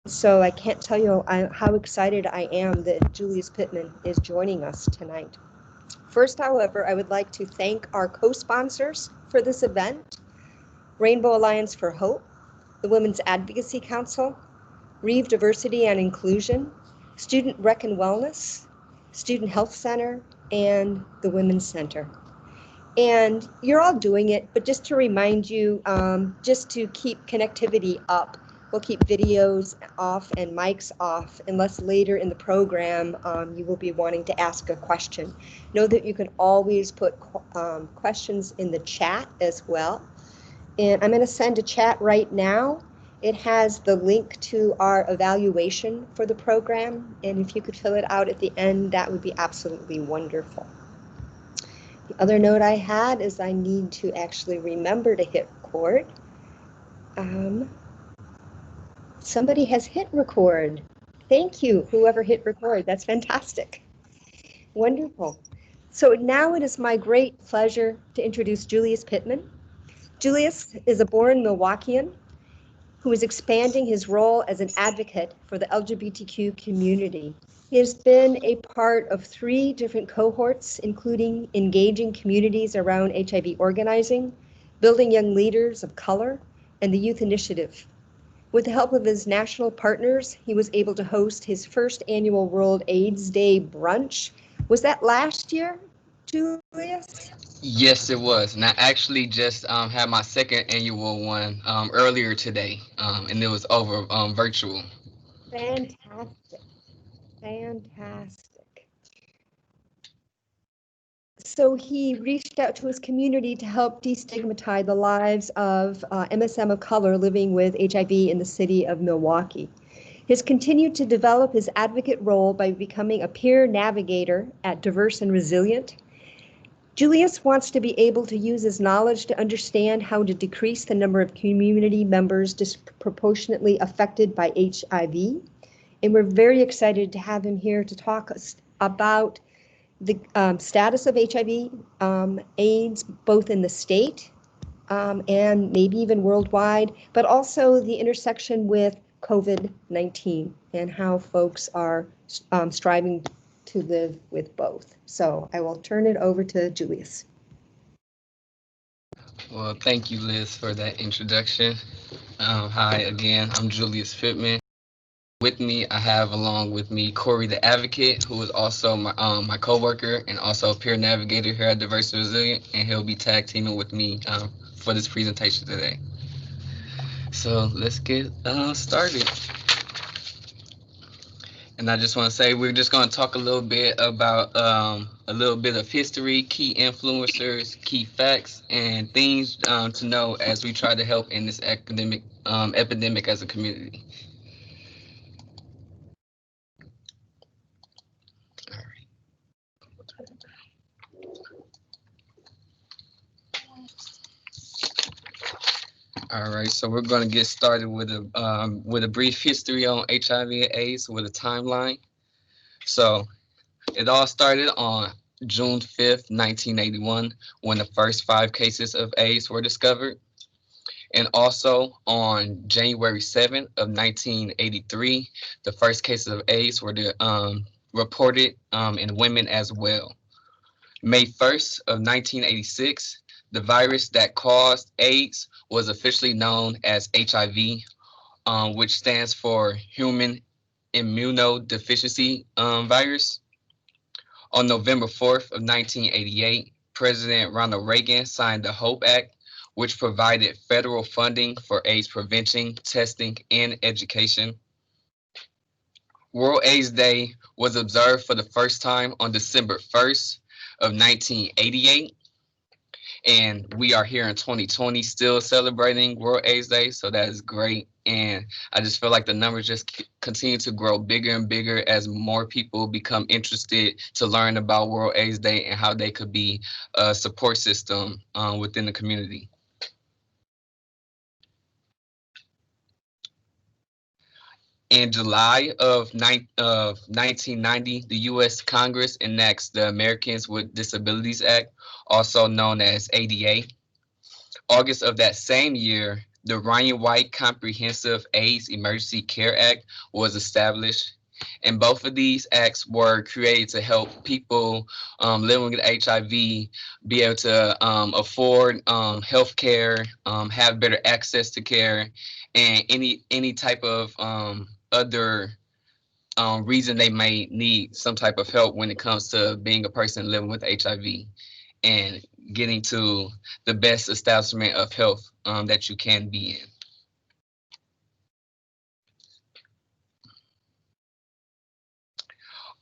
So I can't tell you how excited I am that Julius Pittman is joining us tonight. First, however, I would like to thank our co-sponsors for this event, Rainbow Alliance for Hope, the Women's Advocacy Council, Reeve Diversity and Inclusion, Student Rec and Wellness, Student Health Center, and the Women's Center. And you're all doing it, but just to remind you, just to keep connectivity up, we'll keep videos off and mics off unless later in the program you will be wanting to ask a question. Know that you can always put questions in the chat as well. And I'm going to send a chat right now. It has the link to our evaluation for the program, and if you could fill it out at the end, that would be absolutely wonderful. The other note I had is I need to actually remember to hit record. Somebody has hit record. Thank you, whoever hit record. That's fantastic. Wonderful. So now it is my great pleasure to introduce Julius Pittman. Julius is a born Milwaukeean who is expanding his role as an advocate for the LGBTQ community. He has been a part of 3 different cohorts, including engaging communities around HIV organizing, building young leaders of color, and the Youth Initiative. With the help of his national partners, he was able to host his first annual World AIDS Day brunch. Was that last year, Julius? Yes, it was. And I actually just had my second annual one earlier today, and it was over virtual. Fantastic. Fantastic. So he reached out to his community to help destigmatize the lives of MSM of color living with HIV in the city of Milwaukee. He has continued to develop his advocate role by becoming a peer navigator at Diverse and Resilient. Julius wants to be able to use his knowledge to understand how to decrease the number of community members disproportionately affected by HIV. And we're very excited to have him here to talk about the status of HIV, AIDS, both in the state and maybe even worldwide, but also the intersection with COVID-19 and how folks are striving to live with both. So I will turn it over to Julius. Well, thank you, Liz, for that introduction. Hi again, I'm Julius Pittman. With me, I have along with me Corey the Advocate, who is also my coworker and also a peer navigator here at Diverse and Resilient, and he'll be tag teaming with me for this presentation today. So let's get started. And I just want to say we're just going to talk a little bit about a little bit of history, key influencers, key facts, and things to know as we try to help in this epidemic as a community. All right, so we're going to get started with a brief history on HIV and AIDS with a timeline. So it all started on June 5th, 1981, when the first 5 cases of AIDS were discovered. And also on January 7th of 1983, the first cases of AIDS were reported in women as well. May 1st of 1986, the virus that caused AIDS was officially known as HIV, which stands for Human Immunodeficiency Virus. On November 4th of 1988, President Ronald Reagan signed the HOPE Act, which provided federal funding for AIDS prevention, testing, and education. World AIDS Day was observed for the first time on December 1st of 1988. And we are here in 2020 still celebrating World AIDS Day, so that is great. And I just feel like the numbers just continue to grow bigger and bigger as more people become interested to learn about World AIDS Day and how they could be a support system within the community. In July of 1990, the U.S. Congress enacts the Americans with Disabilities Act, also known as ADA. August of that same year, the Ryan White Comprehensive AIDS Emergency Care Act was established. And both of these acts were created to help people living with HIV be able to afford health care, have better access to care, and any type of other reason they may need some type of help when it comes to being a person living with HIV and getting to the best establishment of health that you can be in.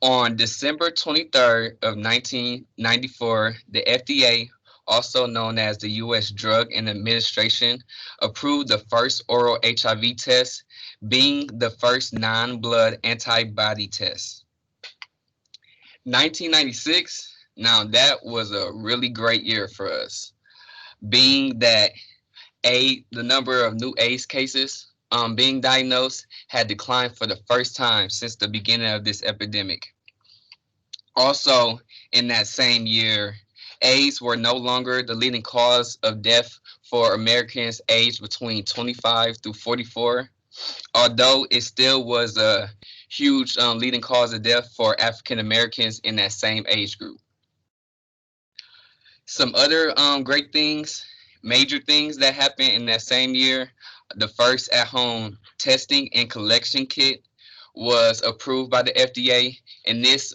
On December 23rd of 1994, the FDA, also known as the U.S. Drug and Administration, approved the first oral HIV test, being the first non-blood antibody test. 1996, now that was a really great year for us, being that the number of new AIDS cases being diagnosed had declined for the first time since the beginning of this epidemic. Also, in that same year, AIDS were no longer the leading cause of death for Americans aged between 25 through 44, although it still was a huge leading cause of death for African Americans in that same age group. Some other great things, major things that happened in that same year, the first at-home testing and collection kit was approved by the FDA, and this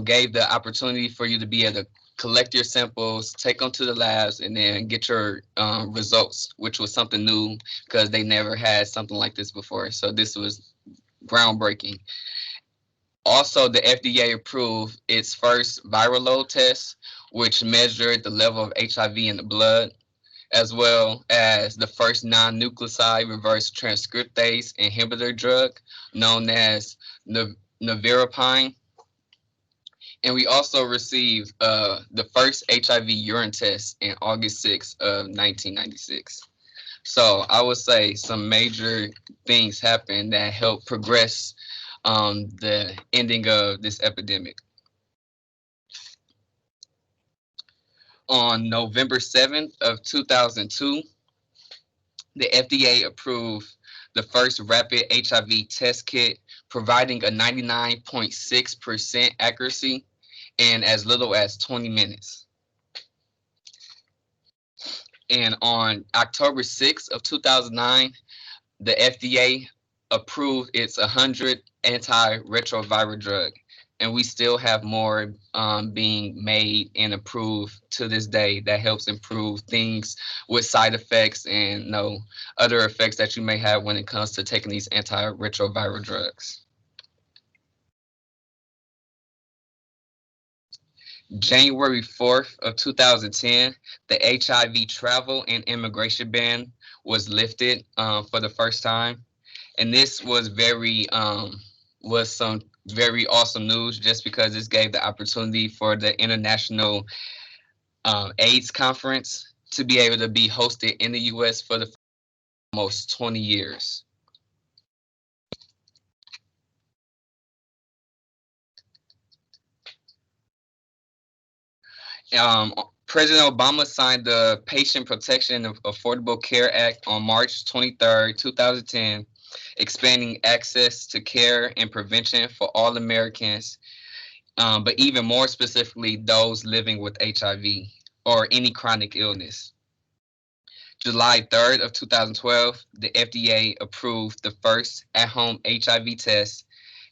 gave the opportunity for you to be able to collect your samples, take them to the labs, and then get your results, which was something new because they never had something like this before. So this was groundbreaking. Also, the FDA approved its first viral load test, which measured the level of HIV in the blood, as well as the first non-nucleoside reverse transcriptase inhibitor drug known as nevirapine. And we also received the first HIV urine test in August 6th of 1996. So I would say some major things happened that helped progress the ending of this epidemic. On November 7th of 2002, the FDA approved the first rapid HIV test kit, providing a 99.6% accuracy in as little as 20 minutes. And on October 6th of 2009, the FDA approved its 100 antiretroviral drug. And we still have more being made and approved to this day that helps improve things with side effects and other effects that you may have when it comes to taking these antiretroviral drugs. January 4th of 2010, the HIV travel and immigration ban was lifted for the first time. And this was some very awesome news just because this gave the opportunity for the International AIDS Conference to be able to be hosted in the U.S. for the almost 20 years. President Obama signed the Patient Protection and Affordable Care Act on March 23rd, 2010, expanding access to care and prevention for all Americans, but even more specifically, those living with HIV or any chronic illness. July 3rd of 2012, the FDA approved the first at-home HIV test,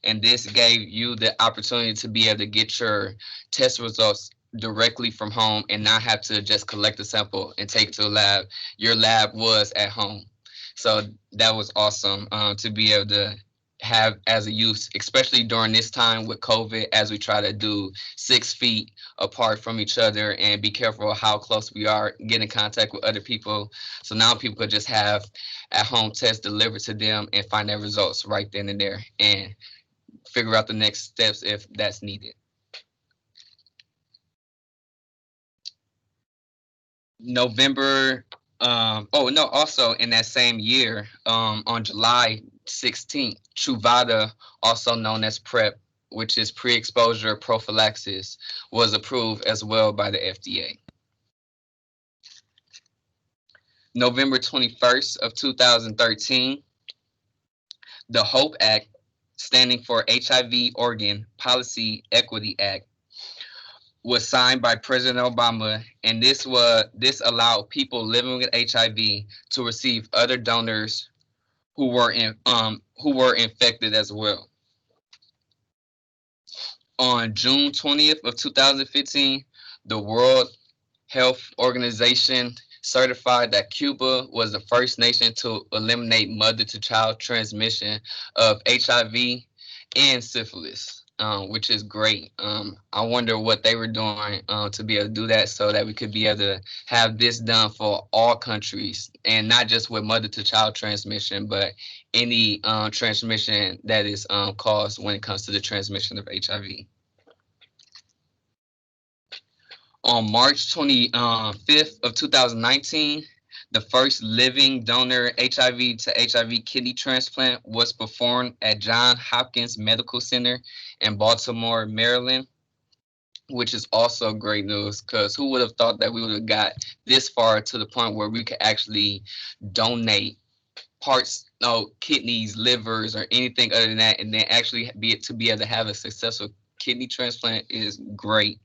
and this gave you the opportunity to be able to get your test results directly from home and not have to just collect a sample and take it to a lab. Your lab was at home. So that was awesome to be able to have as a youth, especially during this time with COVID, as we try to do 6 feet apart from each other and be careful of how close we are, get in contact with other people. So now people could just have at-home tests delivered to them and find their results right then and there and figure out the next steps if that's needed. Also in that same year, on July 16th, Truvada, also known as PrEP, which is pre-exposure prophylaxis, was approved as well by the FDA. November 21st of 2013, the HOPE Act, standing for HIV Organ Policy Equity Act, was signed by President Obama, and this allowed people living with HIV to receive other donors who were infected as well. On June 20th of 2015, the World Health Organization certified that Cuba was the first nation to eliminate mother-to-child transmission of HIV and syphilis, which is great. I wonder what they were doing to be able to do that so that we could be able to have this done for all countries, and not just with mother-to-child transmission, but any transmission that is caused when it comes to the transmission of HIV. On March 25th of 2019, the first living donor HIV to HIV kidney transplant was performed at Johns Hopkins Medical Center in Baltimore, Maryland, which is also great news because who would have thought that we would have got this far to the point where we could actually donate parts, no, kidneys, livers, or anything other than that, and then actually be able to have a successful kidney transplant is great.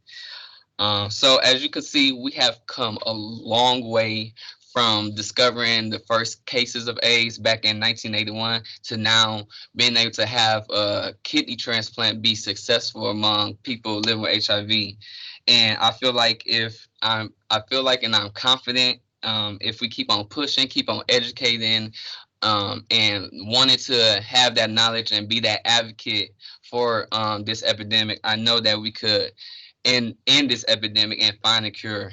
So as you can see, we have come a long way from discovering the first cases of AIDS back in 1981 to now being able to have a kidney transplant be successful among people living with HIV. And I feel like, and I'm confident, if we keep on pushing, keep on educating, and wanted to have that knowledge and be that advocate for this epidemic, I know that we could end this epidemic and find a cure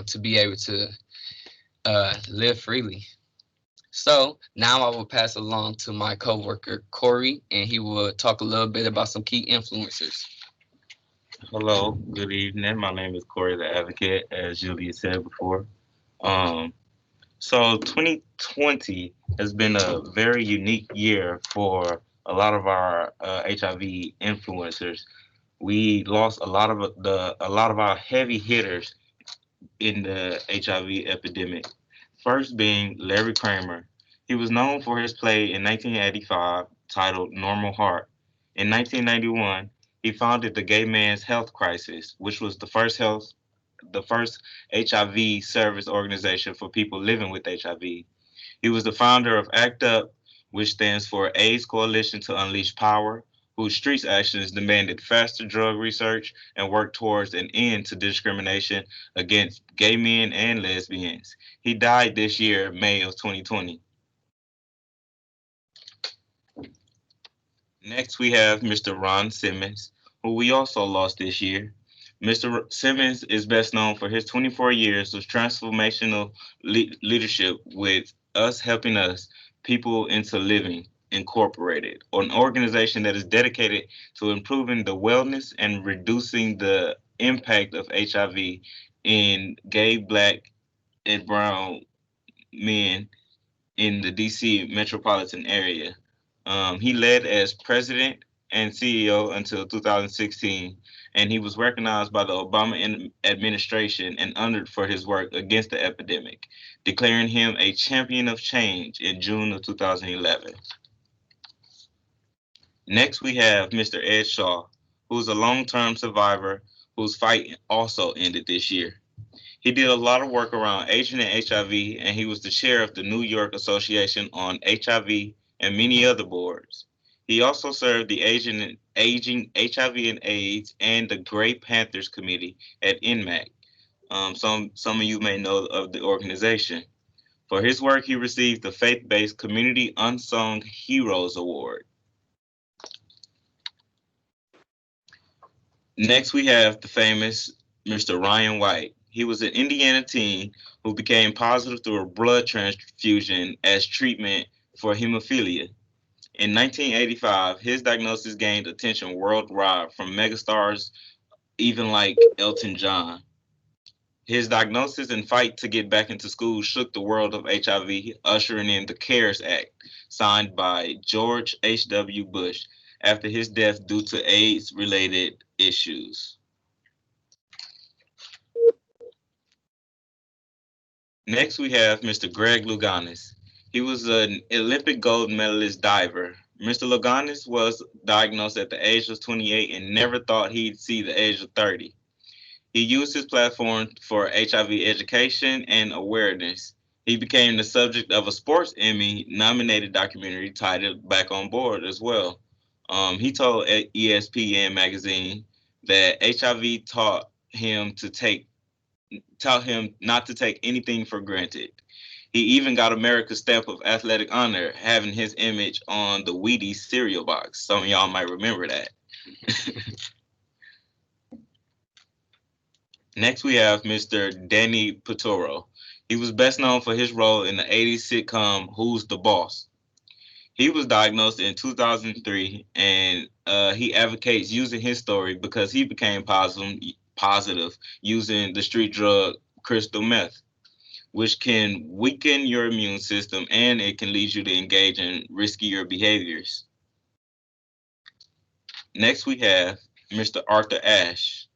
to be able to live freely. So now I will pass along to my coworker Corey, and he will talk a little bit about some key influencers. Hello, good evening. My name is Corey the Advocate, as Julius said before. Um, so 2020 has been a very unique year for a lot of our HIV influencers. We lost a lot of our heavy hitters in the HIV epidemic. First being Larry Kramer. He was known for his play in 1985 titled Normal Heart. In 1991, he founded the Gay Man's Health Crisis, which was the first HIV service organization for people living with HIV. He was the founder of ACT UP, which stands for AIDS Coalition to Unleash Power, whose streets actions demanded faster drug research and worked towards an end to discrimination against gay men and lesbians. He died this year, May of 2020. Next, we have Mr. Ron Simmons, who we also lost this year. Mr. Simmons is best known for his 24 years of transformational leadership with Us Helping Us, People into Living Incorporated, an organization that is dedicated to improving the wellness and reducing the impact of HIV in gay, black, and brown men in the DC metropolitan area. He led as president and CEO until 2016, and he was recognized by the Obama administration and honored for his work against the epidemic, declaring him a champion of change in June of 2011. Next, we have Mr. Ed Shaw, who's a long-term survivor whose fight also ended this year. He did a lot of work around aging and HIV, and he was the chair of the New York Association on HIV and many other boards. He also served the Aging HIV and AIDS and the Gray Panthers Committee at NMAC. Some of you may know of the organization. For his work, he received the Faith-Based Community Unsung Heroes Award. Next, we have the famous Mr. Ryan White. He was an Indiana teen who became positive through a blood transfusion as treatment for hemophilia. In 1985, his diagnosis gained attention worldwide from megastars even like Elton John. His diagnosis and fight to get back into school shook the world of HIV, ushering in the CARES Act, signed by George H.W. Bush after his death due to AIDS-related issues. Next, we have Mr. Greg Louganis. He was an Olympic gold medalist diver. Mr. Louganis was diagnosed at the age of 28 and never thought he'd see the age of 30. He used his platform for HIV education and awareness. He became the subject of a Sports Emmy nominated documentary titled Back on Board as well. He told ESPN magazine that HIV taught him not to take anything for granted. He even got America's stamp of athletic honor, having his image on the Wheaties cereal box. Some of y'all might remember that. Next, we have Mr. Danny Pittoro. He was best known for his role in the 80s sitcom Who's the Boss? He was diagnosed in 2003, and he advocates using his story because he became positive using the street drug crystal meth, which can weaken your immune system and it can lead you to engage in riskier behaviors. Next, we have Mr. Arthur Ashe.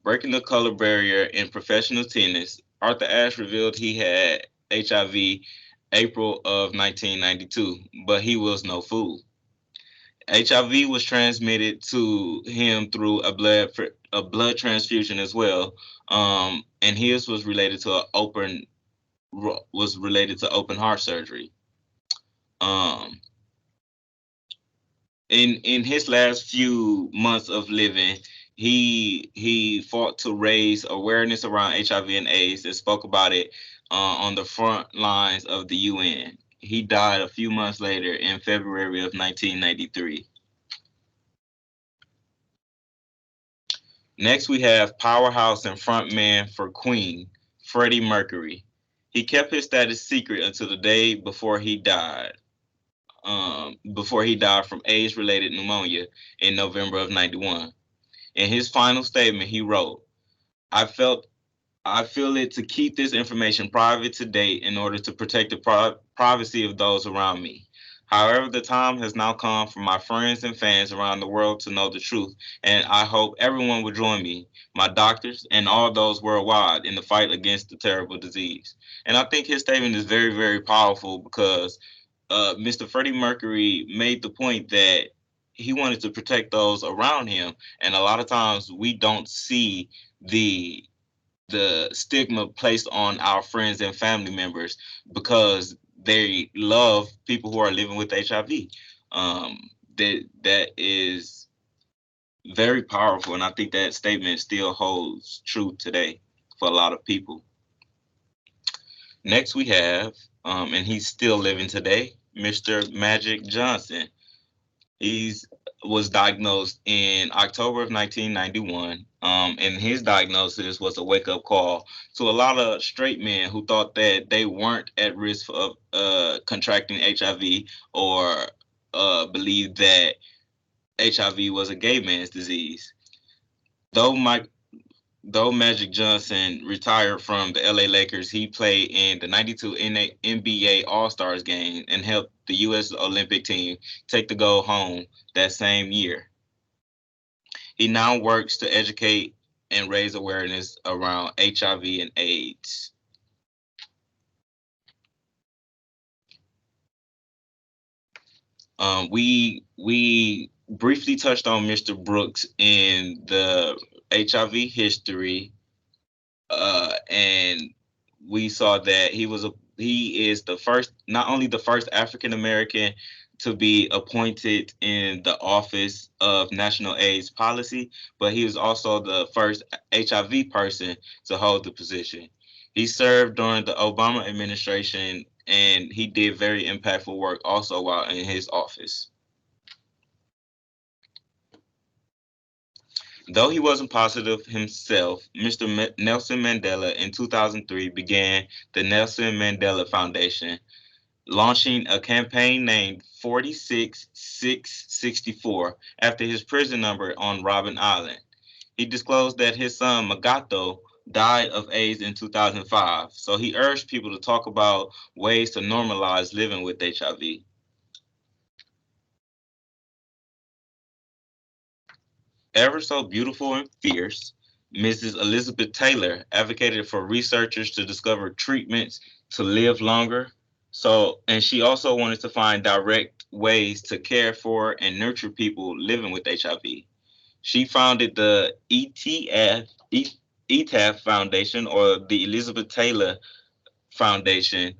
Breaking the color barrier in professional tennis, Arthur Ashe revealed he had HIV April of 1992, but he was no fool. HIV was transmitted to him through a blood transfusion as well, and his was related to open heart surgery. Um, in his last few months of living, he fought to raise awareness around HIV and AIDS and spoke about it on the front lines of the UN. He died a few months later in February of 1993. Next, we have powerhouse and frontman for Queen, Freddie Mercury. He kept his status secret until the day before he died from AIDS-related pneumonia in November of 91. In his final statement, he wrote, I feel it to keep this information private to date in order to protect the privacy of those around me. However, the time has now come for my friends and fans around the world to know the truth, and I hope everyone will join me, my doctors, and all those worldwide in the fight against the terrible disease. And I think his statement is very, very powerful because Mr. Freddie Mercury made the point that he wanted to protect those around him, and a lot of times we don't see the stigma placed on our friends and family members because they love people who are living with HIV. That is very powerful, and I think that statement still holds true today for a lot of people. Next, we have, and he's still living today, Mr. Magic Johnson. He was diagnosed in October of 1991, and his diagnosis was a wake-up call to a lot of straight men who thought that they weren't at risk of contracting HIV or believed that HIV was a gay man's disease. Though Magic Johnson retired from the LA Lakers, he played in the 92 NBA All-Stars game and helped the U.S. Olympic team take the gold home that same year. He now works to educate and raise awareness around HIV and AIDS. We briefly touched on Mr. Brooks in the HIV history, and we saw that he is the first, not only the first African American to be appointed in the office of National AIDS Policy, but he was also the first HIV person to hold the position. He served during the Obama administration, and he did very impactful work also while in his office. Though he wasn't positive himself, Mr. Nelson Mandela in 2003 began the Nelson Mandela Foundation, launching a campaign named 46664 after his prison number on Robben Island. He disclosed that his son Magato died of AIDS in 2005, so he urged people to talk about ways to normalize living with HIV. Ever so beautiful and fierce, Mrs. Elizabeth Taylor advocated for researchers to discover treatments to live longer. So, and she also wanted to find direct ways to care for and nurture people living with HIV. She founded the ETAF Foundation, or the Elizabeth Taylor Foundation,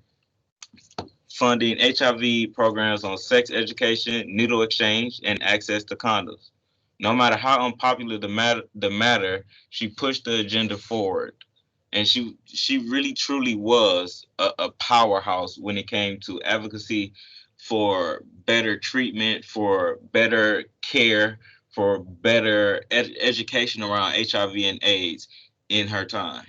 funding HIV programs on sex education, needle exchange, and access to condoms. No matter how unpopular the matter, she pushed the agenda forward. And she really truly was a powerhouse when it came to advocacy for better treatment, for better care, for better education around HIV and AIDS in her time.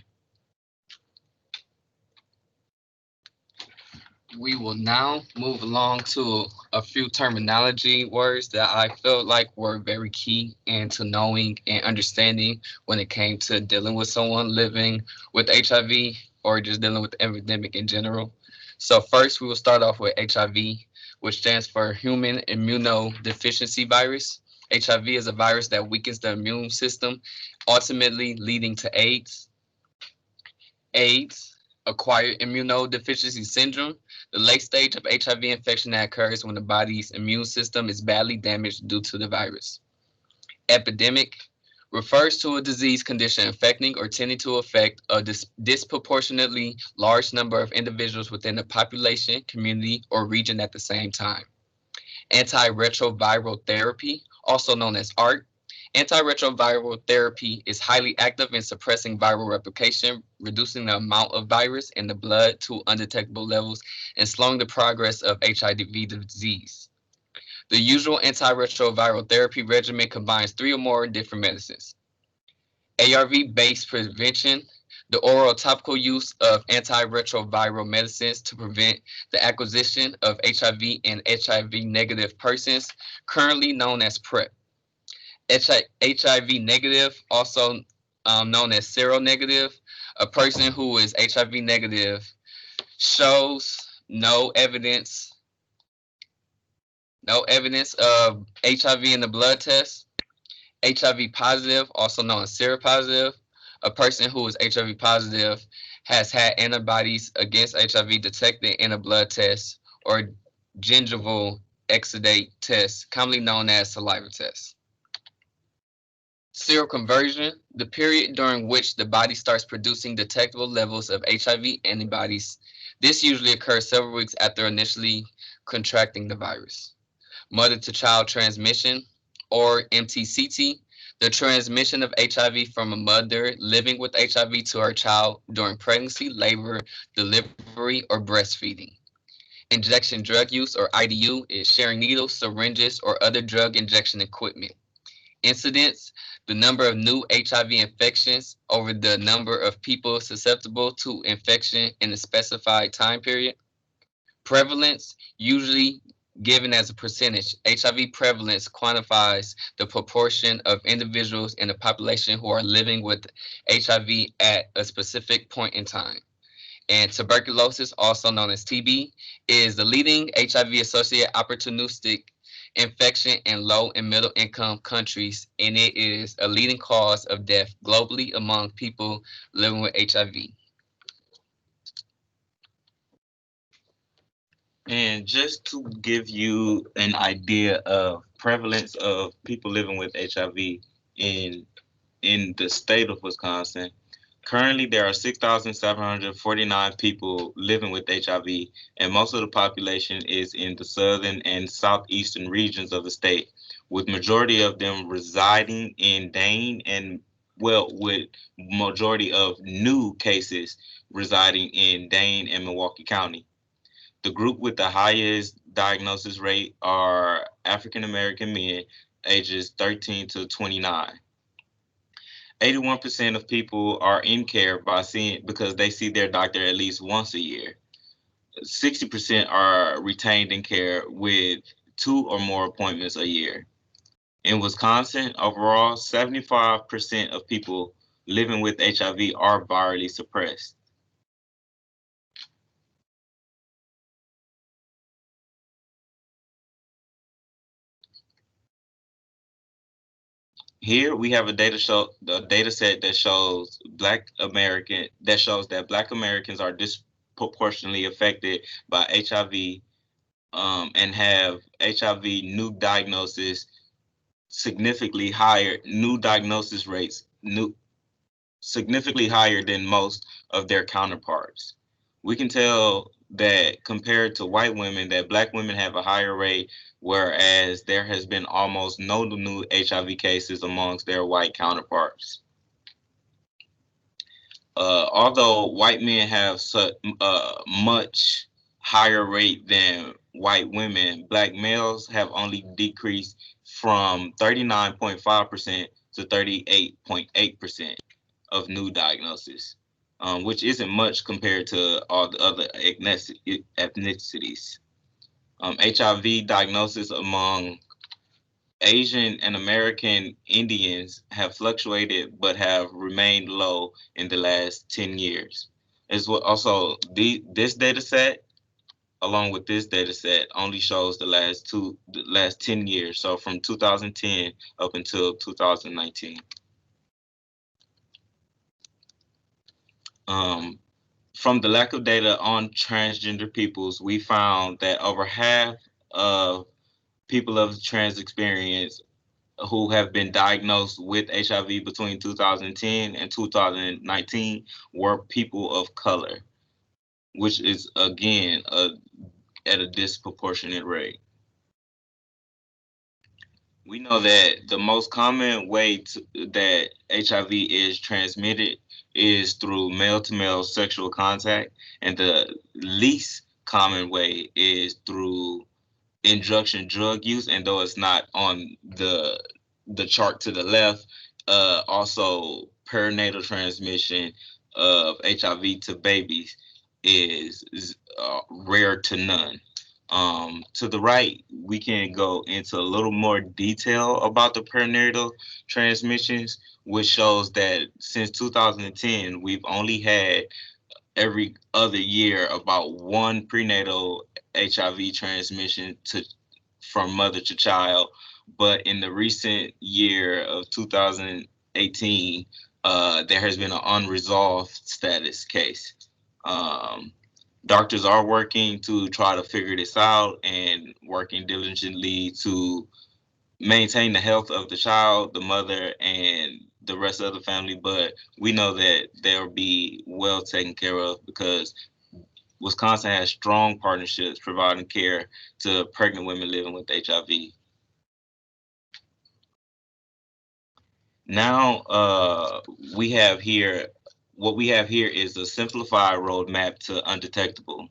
We will now move along to a few terminology words that I felt like were very key into knowing and understanding when it came to dealing with someone living with HIV or just dealing with the epidemic in general. So first we will start off with HIV, which stands for human immunodeficiency virus. HIV is a virus that weakens the immune system, ultimately leading to AIDS. AIDS, acquired immunodeficiency syndrome, the late stage of HIV infection that occurs when the body's immune system is badly damaged due to the virus. Epidemic refers to a disease condition affecting or tending to affect a disproportionately large number of individuals within a population, community, or region at the same time. Antiretroviral therapy, also known as ART. Antiretroviral therapy is highly active in suppressing viral replication, reducing the amount of virus in the blood to undetectable levels, and slowing the progress of HIV disease. The usual antiretroviral therapy regimen combines three or more different medicines. ARV-based prevention, the oral topical use of antiretroviral medicines to prevent the acquisition of HIV in HIV-negative persons, currently known as PrEP. HIV negative, also known as seronegative, a person who is HIV negative shows no evidence of HIV in the blood test. HIV positive, also known as seropositive, a person who is HIV positive has had antibodies against HIV detected in a blood test or gingival exudate test, commonly known as saliva test. Seroconversion, the period during which the body starts producing detectable levels of HIV antibodies. This usually occurs several weeks after initially contracting the virus. Mother to child transmission, or MTCT, the transmission of HIV from a mother living with HIV to her child during pregnancy, labor, delivery, or breastfeeding. Injection drug use, or IDU, is sharing needles, syringes, or other drug injection equipment. Incidence, the number of new HIV infections over the number of people susceptible to infection in a specified time period. Prevalence, usually given as a percentage. HIV prevalence quantifies the proportion of individuals in the population who are living with HIV at a specific point in time. And tuberculosis, also known as TB, is the leading HIV-associated opportunistic infection in low and middle income countries, and it is a leading cause of death globally among people living with HIV. And just to give you an idea of prevalence of people living with HIV in in the state of Wisconsin, currently there are 6,749 people living with HIV, and most of the population is in the southern and southeastern regions of the state, with majority of them residing in Dane and, well, with majority of new cases residing in Dane and Milwaukee County. The group with the highest diagnosis rate are African American men ages 13 to 29. 81% of people are in care by seeing because they see their doctor at least once a year. 60% are retained in care with two or more appointments a year. In Wisconsin, overall, 75% of people living with HIV are virally suppressed. Here we have a data set that shows that Black Americans are disproportionately affected by HIV and have HIV new diagnosis significantly higher, new diagnosis rates, significantly higher than most of their counterparts. We can tell that compared to white women, that Black women have a higher rate, whereas there has been almost no new HIV cases amongst their white counterparts. Although white men have such much higher rate than white women, Black males have only decreased from 39.5% to 38.8% of new diagnosis, which isn't much compared to all the other ethnicities. HIV diagnosis among Asian and American Indians have fluctuated but have remained low in the last 10 years. As well, also, this data set, along with this data set, only shows the last 10 years, so from 2010 up until 2019. From the lack of data on transgender peoples, we found that over half of people of trans experience who have been diagnosed with HIV between 2010 and 2019 were people of color, which is again at a disproportionate rate. We know that the most common way that HIV is transmitted is through male-to-male sexual contact, and the least common way is through injection drug use. And though it's not on the chart to the left, also perinatal transmission of HIV to babies is rare to none. To the right, we can go into a little more detail about the perinatal transmissions, which shows that since 2010, we've only had every other year about one prenatal HIV transmission from mother to child. But in the recent year of 2018, there has been an unresolved status case. Doctors are working to try to figure this out and working diligently to maintain the health of the child, the mother, and the rest of the family. But we know that they'll be well taken care of because Wisconsin has strong partnerships providing care to pregnant women living with HIV. Now, what we have here is a simplified roadmap to undetectable.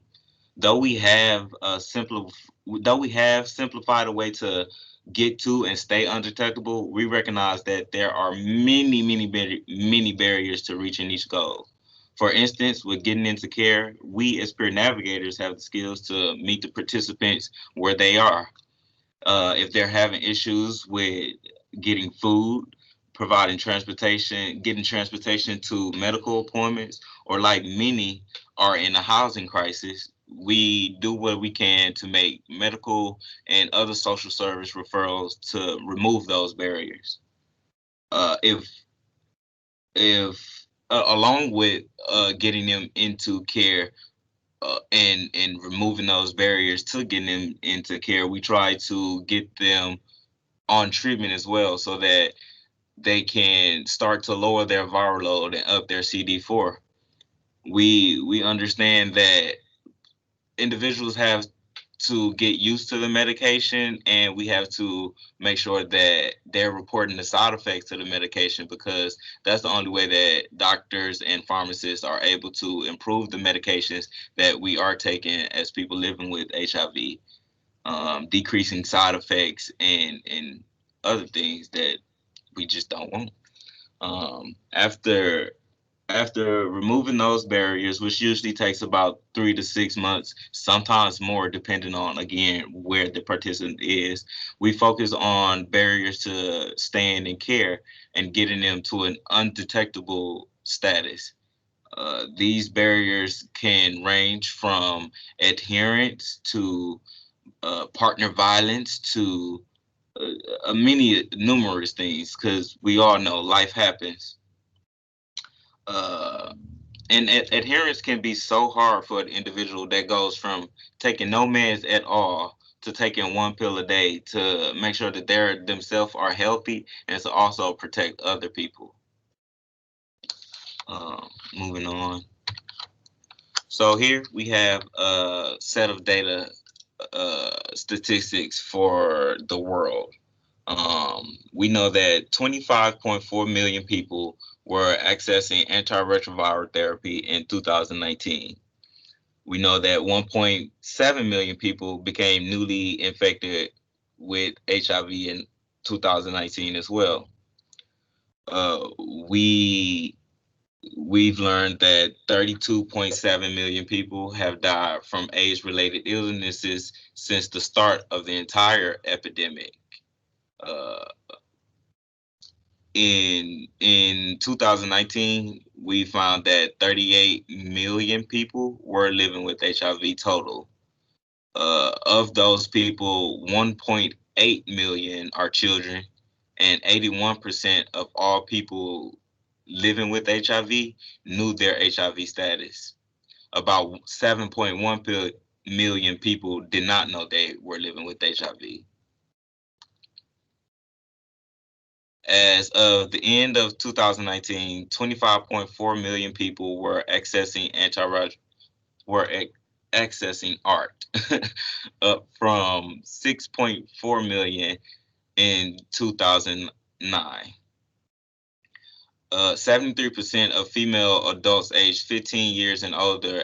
Though we have simplified a way to get to and stay undetectable, we recognize that there are many barriers to reaching each goal. For instance, with getting into care, we as peer navigators have the skills to meet the participants where they are. If they're having issues with getting food, providing transportation, getting transportation to medical appointments, or like many are in a housing crisis, we do what we can to make medical and other social service referrals to remove those barriers. If along with getting them into care and removing those barriers to getting them into care, we try to get them on treatment as well, so that they can start to lower their viral load and up their CD4. We understand that individuals have to get used to the medication, and we have to make sure that they're reporting the side effects of the medication, because that's the only way that doctors and pharmacists are able to improve the medications that we are taking as people living with HIV, decreasing side effects and other things that we just don't want. After removing those barriers, which usually takes about 3 to 6 months, sometimes more, depending on, again, where the participant is, we focus on barriers to staying in care and getting them to an undetectable status. These barriers can range from adherence to partner violence to numerous things, because we all know life happens. adherence can be so hard for an individual that goes from taking no meds at all to taking one pill a day to make sure that they themselves are healthy and to also protect other people. Moving on. So here we have a set of data statistics for the world. We know that 25.4 million people were accessing antiretroviral therapy in 2019. We know that 1.7 million people became newly infected with HIV in 2019 as well. Uh, we we've learned that 32.7 million people have died from AIDS-related illnesses since the start of the entire epidemic. Uh, in 2019, we found that 38 million people were living with HIV total. Of those people, 1.8 million are children, and 81% of all people living with HIV knew their HIV status. About 7.1 million people did not know they were living with HIV. As of the end of 2019, 25.4 million people were accessing accessing art, up from 6.4 million in 2009. 73% of female adults aged 15 years and older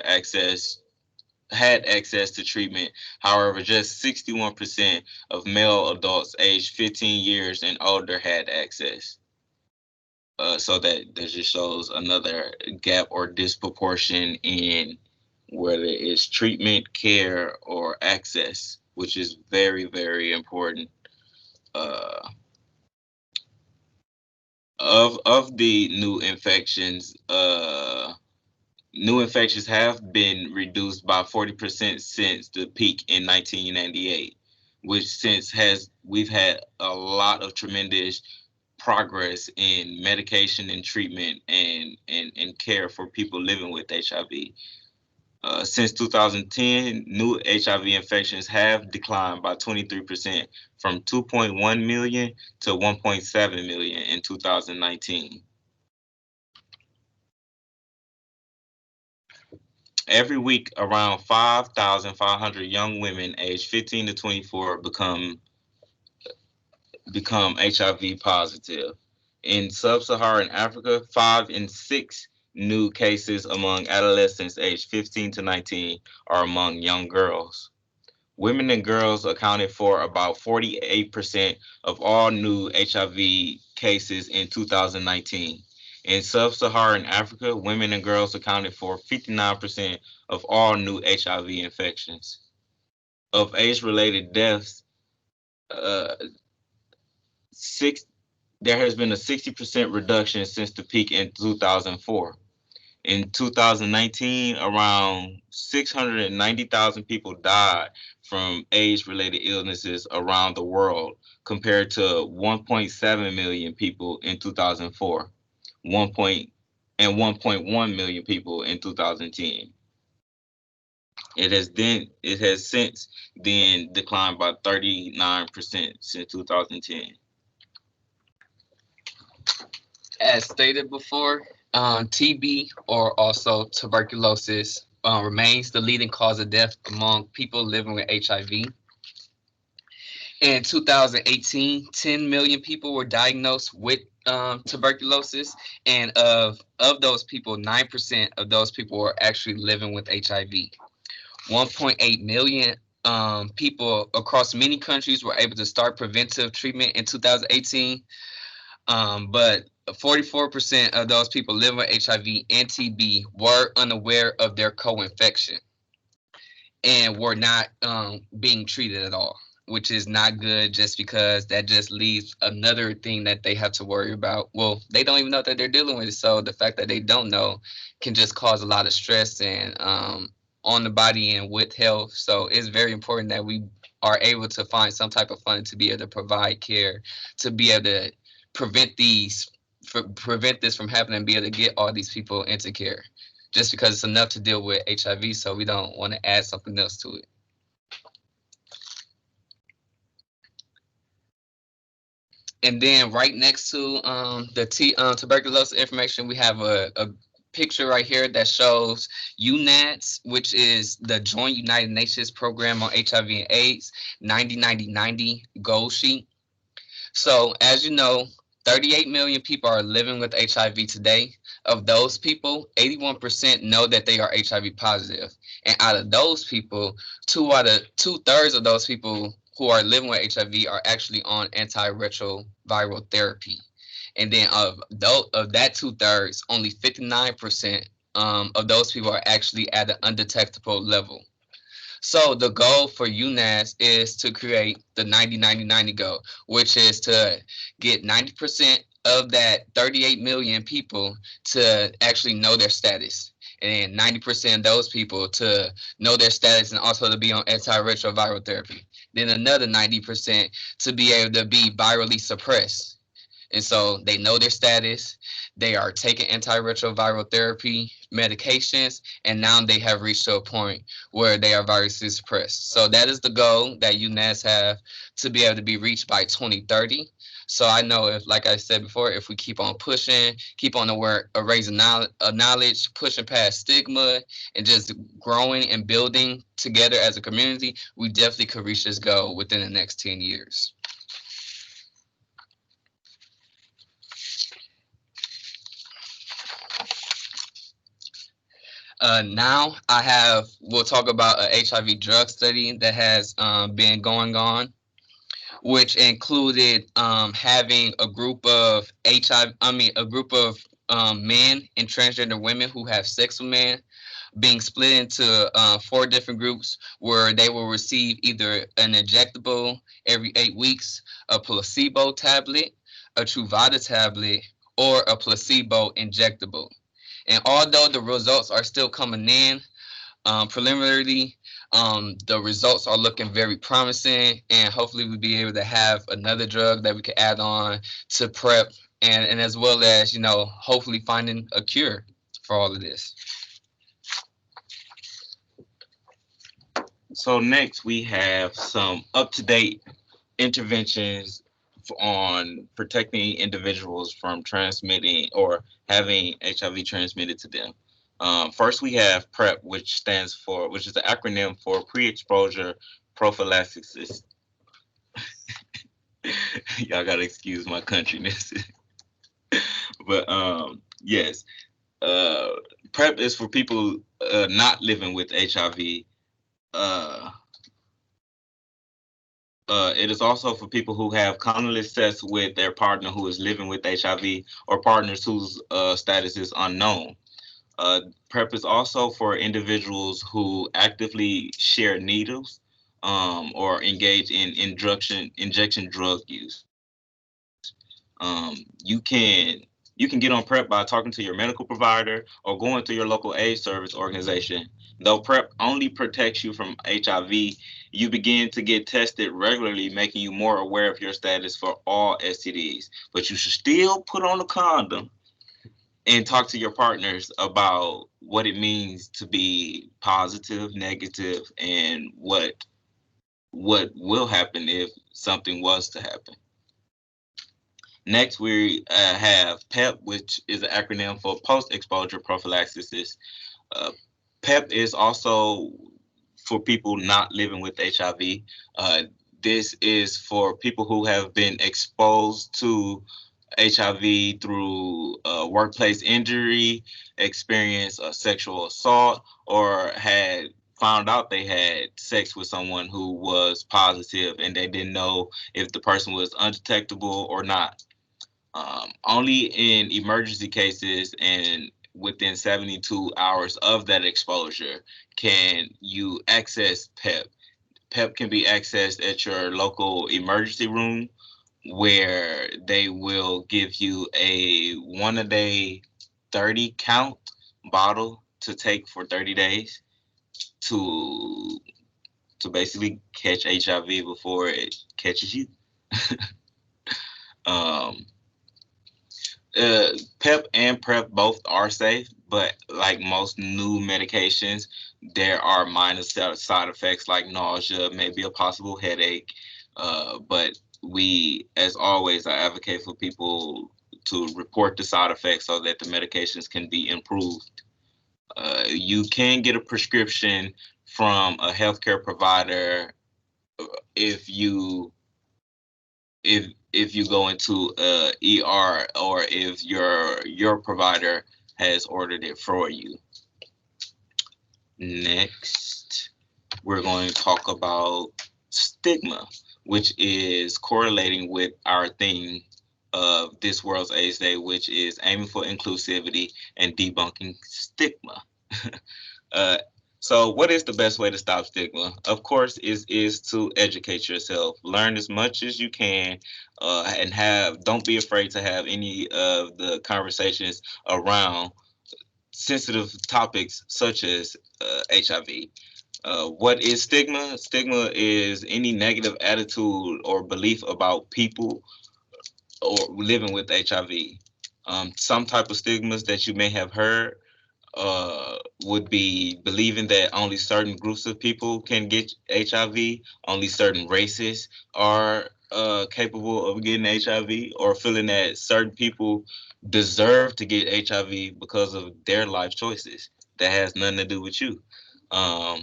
had access to treatment. However, just 61% of male adults aged 15 years and older had access. So that just shows another gap or disproportion in whether it's treatment, care, or access, which is very, very important. Uh, of the new infections have been reduced by 40% since the peak in 1998, which we've had a lot of tremendous progress in medication and treatment and care for people living with HIV. Since 2010, new HIV infections have declined by 23% from 2.1 million to 1.7 million in 2019. Every week, around 5,500 young women aged 15 to 24 become HIV positive. In sub-Saharan Africa, 5 in 6 new cases among adolescents aged 15 to 19 are among young girls. Women and girls accounted for about 48% of all new HIV cases in 2019. In sub-Saharan Africa, women and girls accounted for 59% of all new HIV infections. Of AIDS-related deaths, uh, there has been a 60% reduction since the peak in 2004. In 2019, around 690,000 people died from AIDS-related illnesses around the world, compared to 1.7 million people in 2004, 1.1 million people in 2010. It has since then declined by 39% since 2010. As stated before, TB, or also tuberculosis, remains the leading cause of death among people living with HIV. In 2018, 10 million people were diagnosed with tuberculosis, and of those people, 9% of those people were actually living with HIV. 1.8 million people across many countries were able to start preventive treatment in 2018. But 44% of those people living with HIV and TB were unaware of their co-infection and were not being treated at all, which is not good, just because that just leaves another thing that they have to worry about. Well, they don't even know that they're dealing with it, so the fact that they don't know can just cause a lot of stress and on the body and with health. So it's very important that we are able to find some type of funding to be able to provide care, to be able to prevent this from happening, and be able to get all these people into care. just because it's enough to deal with HIV, so we don't want to add something else to it. And then right next to the tuberculosis information, we have a picture right here that shows UNAIDS, which is the Joint United Nations Program on HIV and AIDS 90-90-90 goal sheet. So as you know, 38 million people are living with HIV today. Of those people, 81% know that they are HIV positive. And out of those people, two-thirds of those people who are living with HIV are actually on antiretroviral therapy. And then of that two-thirds, only 59% of those people are actually at an undetectable level. So the goal for UNAS is to create the 90-90-90 goal, which is to get 90% of that 38 million people to actually know their status. And then 90% of those people to know their status and also to be on antiretroviral therapy. Then another 90% to be able to be virally suppressed. And so they know their status, they are taking antiretroviral therapy medications, and now they have reached to a point where they are viruses suppressed. So that is the goal that UNAS have to be able to be reached by 2030. So I know if, like I said before, if we keep on pushing, keep on the work of raising knowledge, pushing past stigma, and just growing and building together as a community, we definitely could reach this goal within the next 10 years. Now we'll talk about a HIV drug study that has been going on, which included having a group of a group of men and transgender women who have sex with men being split into 4 different groups where they will receive either an injectable every 8 weeks, a placebo tablet, a Truvada tablet, or a placebo injectable. And although the results are still coming in, preliminarily, the results are looking very promising, and hopefully we'll be able to have another drug that we can add on to PrEP, and as well as, hopefully finding a cure for all of this. So next we have some up-to-date interventions on protecting individuals from transmitting or having HIV transmitted to them. First, we have PrEP, which is the acronym for pre-exposure prophylaxis. Y'all gotta excuse my countryness, but yes, PrEP is for people not living with HIV. It is also for people who have condomless sex with their partner who is living with HIV or partners whose status is unknown. PrEP is also for individuals who actively share needles or engage in injection drug use. You can get on PrEP by talking to your medical provider or going to your local AIDS service organization. Though PrEP only protects you from HIV, you begin to get tested regularly, making you more aware of your status for all STDs. But you should still put on a condom and talk to your partners about what it means to be positive, negative, and what will happen if something was to happen. Next, we have PEP, which is an acronym for post-exposure prophylaxis. PEP is also for people not living with HIV. This is for people who have been exposed to HIV through workplace injury, experience sexual assault, or had found out they had sex with someone who was positive and they didn't know if the person was undetectable or not. Only in emergency cases and within 72 hours of that exposure can you access PEP. PEP can be accessed at your local emergency room, where they will give you a 1-a-day 30 count bottle to take for 30 days to basically catch HIV before it catches you. PEP and PrEP both are safe. but like most new medications, there are minor side effects like nausea, maybe a possible headache. But we, as always, I advocate for people to report the side effects so that the medications can be improved. You can get a prescription from a healthcare provider if you if you go into ER or if your provider has ordered it for you. Next, we're going to talk about stigma, which is correlating with our theme of this World's AIDS Day, which is aiming for inclusivity and debunking stigma. uh, so what is the best way to stop stigma? Of course, is to educate yourself. Learn as much as you can, and don't be afraid to have any of the conversations around sensitive topics such as HIV. What is stigma? Stigma is any negative attitude or belief about people or living with HIV. Some type of stigmas that you may have heard would be believing that only certain groups of people can get HIV, only certain races are capable of getting HIV, or feeling that certain people deserve to get HIV because of their life choices. That has nothing to do with you. Um,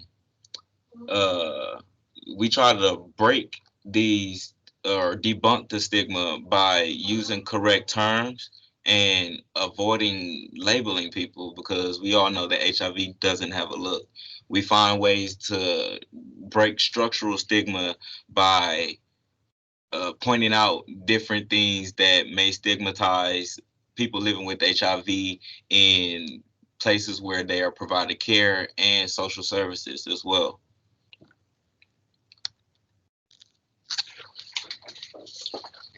uh, we try to break these or debunk the stigma by using correct terms and avoiding labeling people, because we all know that HIV doesn't have a look. We find ways to break structural stigma by pointing out different things that may stigmatize people living with HIV in places where they are provided care and social services as well.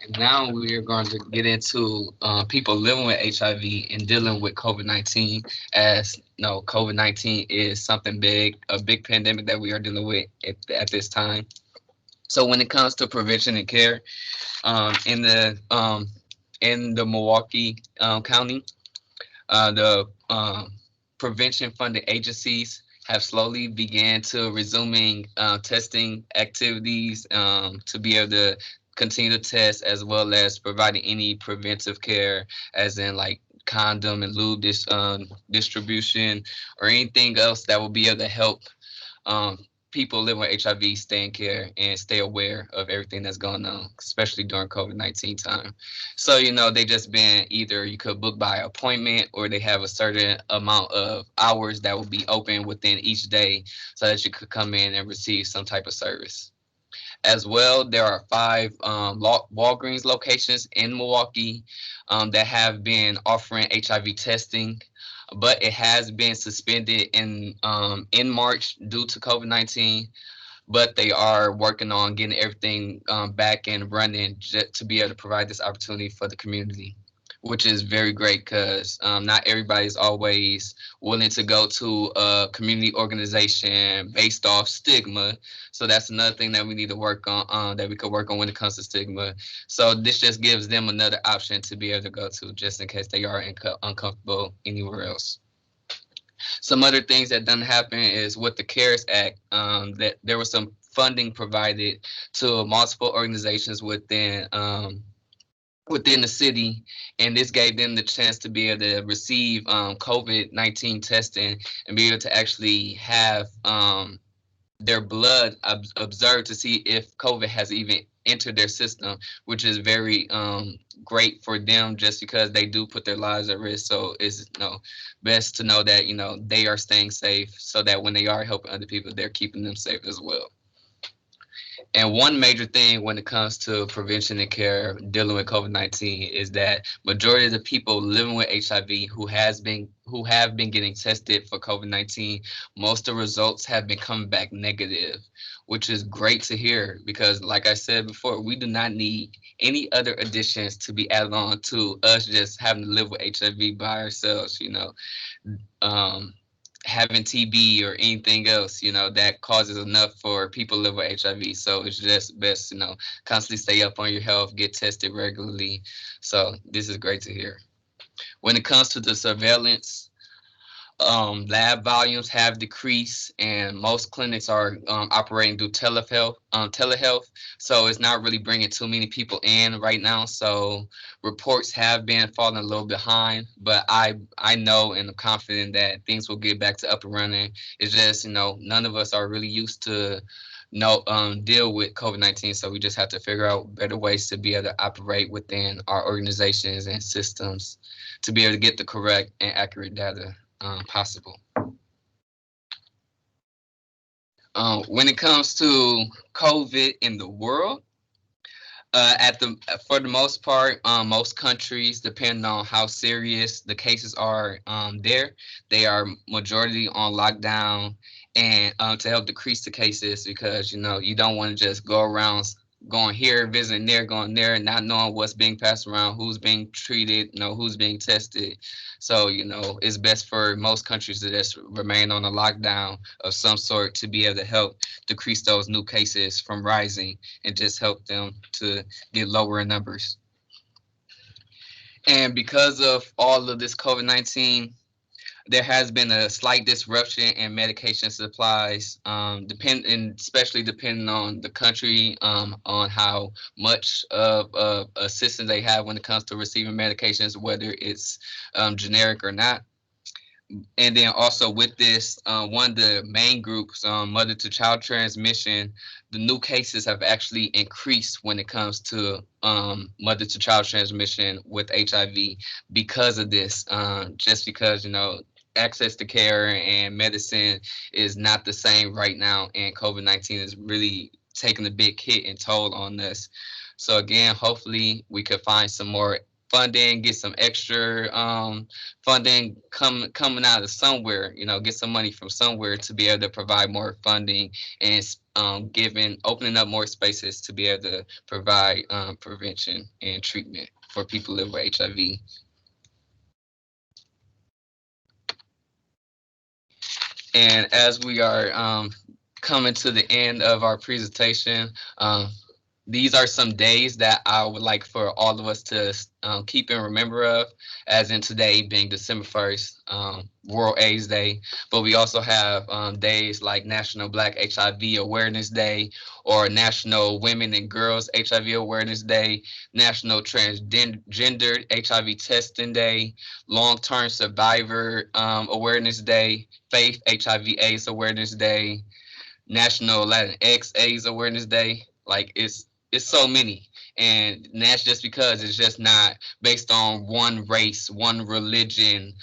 And now we are going to get into people living with HIV and dealing with COVID-19. As you know, COVID-19 is something big, a big pandemic that we are dealing with at this time. So when it comes to prevention and care, um, in the um, in the Milwaukee County, the prevention funded agencies have slowly began to resuming testing activities to be able to continue to test, as well as providing any preventive care, as in like condom and lube distribution, or anything else that will be able to help um, people living with HIV stay in care and stay aware of everything that's going on, especially during COVID-19 time. So, you know, they just been either you could book by appointment, or they have a certain amount of hours that will be open within each day so that you could come in and receive some type of service. As well, there are 5 Walgreens locations in Milwaukee that have been offering HIV testing, but it has been suspended in March due to COVID-19. But they are working on getting everything back and running to be able to provide this opportunity for the community, which is very great because not everybody's always willing to go to a community organization based off stigma. So that's another thing that we need to work on, that we could work on when it comes to stigma. So this just gives them another option to be able to go to, just in case they are uncomfortable anywhere else. Some other things that done happen is with the CARES Act, that there was some funding provided to multiple organizations within the city, and this gave them the chance to be able to receive COVID-19 testing and be able to actually have their blood observed to see if COVID has even entered their system, which is very great for them, just because they do put their lives at risk. So it's best to know that they are staying safe, so that when they are helping other people, they're keeping them safe as well. And one major thing when it comes to prevention and care dealing with COVID-19 is that majority of the people living with HIV who have been getting tested for COVID-19, most of the results have been coming back negative, which is great to hear, because like I said before, we do not need any other additions to be added on to us just having to live with HIV by ourselves, um, having TB or anything else, that causes enough for people to live with HIV. So it's just best, constantly stay up on your health, get tested regularly. So this is great to hear. When it comes to the surveillance, Lab volumes have decreased, and most clinics are operating through telehealth. So it's not really bringing too many people in right now. So reports have been falling a little behind, but I know and I'm confident that things will get back to up and running. It's just, none of us are really used to deal with COVID-19, so we just have to figure out better ways to be able to operate within our organizations and systems to be able to get the correct and accurate data possible. When it comes to COVID in the world, for the most part, most countries, depending on how serious the cases are, they are majority on lockdown, and to help decrease the cases, because you don't want to just go around going here, visiting there, going there, not knowing what's being passed around, who's being treated, who's being tested. So it's best for most countries to just remain on a lockdown of some sort to be able to help decrease those new cases from rising and just help them to get lower in numbers. And because of all of this COVID-19, there has been a slight disruption in medication supplies, especially depending on the country, on how much of assistance they have when it comes to receiving medications, whether it's generic or not. And then also with this, one of the main groups, mother to child transmission, the new cases have actually increased when it comes to mother to child transmission with HIV because of this, just because, access to care and medicine is not the same right now, and COVID-19 is really taking a big hit and toll on us. So again, hopefully we could find some more funding, get some extra funding coming out of somewhere, get some money from somewhere to be able to provide more funding and opening up more spaces to be able to provide prevention and treatment for people living with HIV. And as we are coming to the end of our presentation, these are some days that I would like for all of us to keep and remember of, as in today being December 1st, World AIDS Day. But we also have days like National Black HIV Awareness Day, or National Women and Girls HIV Awareness Day, National Transgender HIV Testing Day, Long-Term Survivor Awareness Day, Faith HIV/AIDS Awareness Day, National Latinx AIDS Awareness Day. Like it's so many, and that's just because it's just not based on one race, one religion,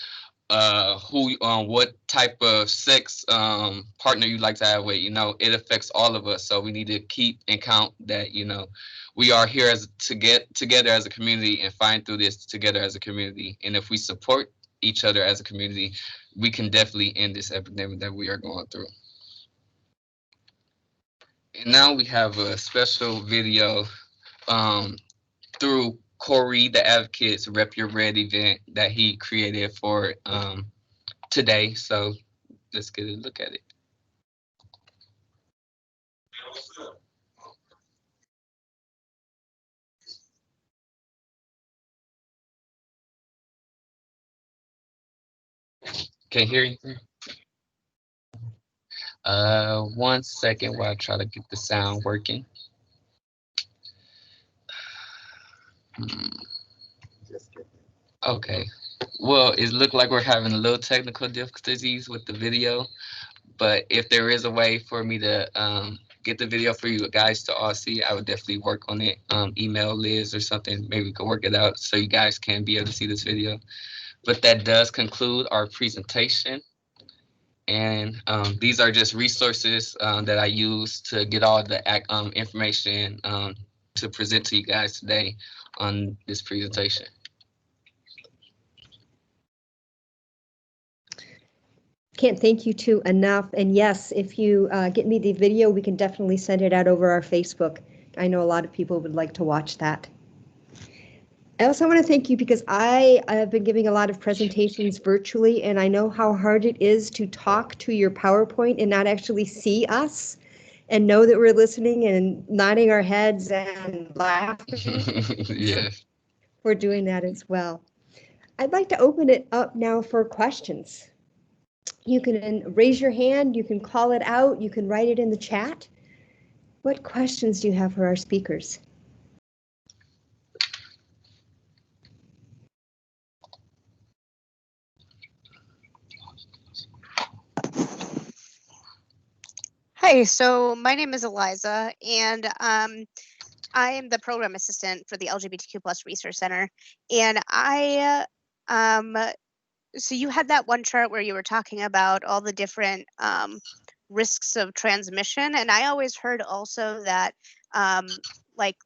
what type of sex partner you like to have with. It affects all of us, so we need to keep and count that we are here to get together as a community and find through this together as a community. And if we support each other as a community, we can definitely end this epidemic that we are going through. And now we have a special video through Corey, the Advocate's Rep Your Red event that he created for today. So let's get a look at it. Can you hear you? 1 second while I try to get the sound working. Okay. Well, it looked like we're having a little technical difficulties with the video, but if there is a way for me to get the video for you guys to all see, I would definitely work on it. Email Liz or something, maybe we could work it out so you guys can be able to see this video. But that does conclude our presentation. And these are just resources that I use to get all the information to present to you guys today on this presentation. Can't thank you two enough. And yes, if you get me the video, we can definitely send it out over our Facebook. I know a lot of people would like to watch that. I also want to thank you because I have been giving a lot of presentations virtually, and I know how hard it is to talk to your PowerPoint and not actually see us and know that we're listening and nodding our heads and laughing. Yes. We're doing that as well. I'd like to open it up now for questions. You can raise your hand, you can call it out, you can write it in the chat. What questions do you have for our speakers? Hi, so my name is Eliza, and I am the program assistant for the LGBTQ+ Resource Center. And so you had that one chart where you were talking about all the different risks of transmission, and I always heard also that like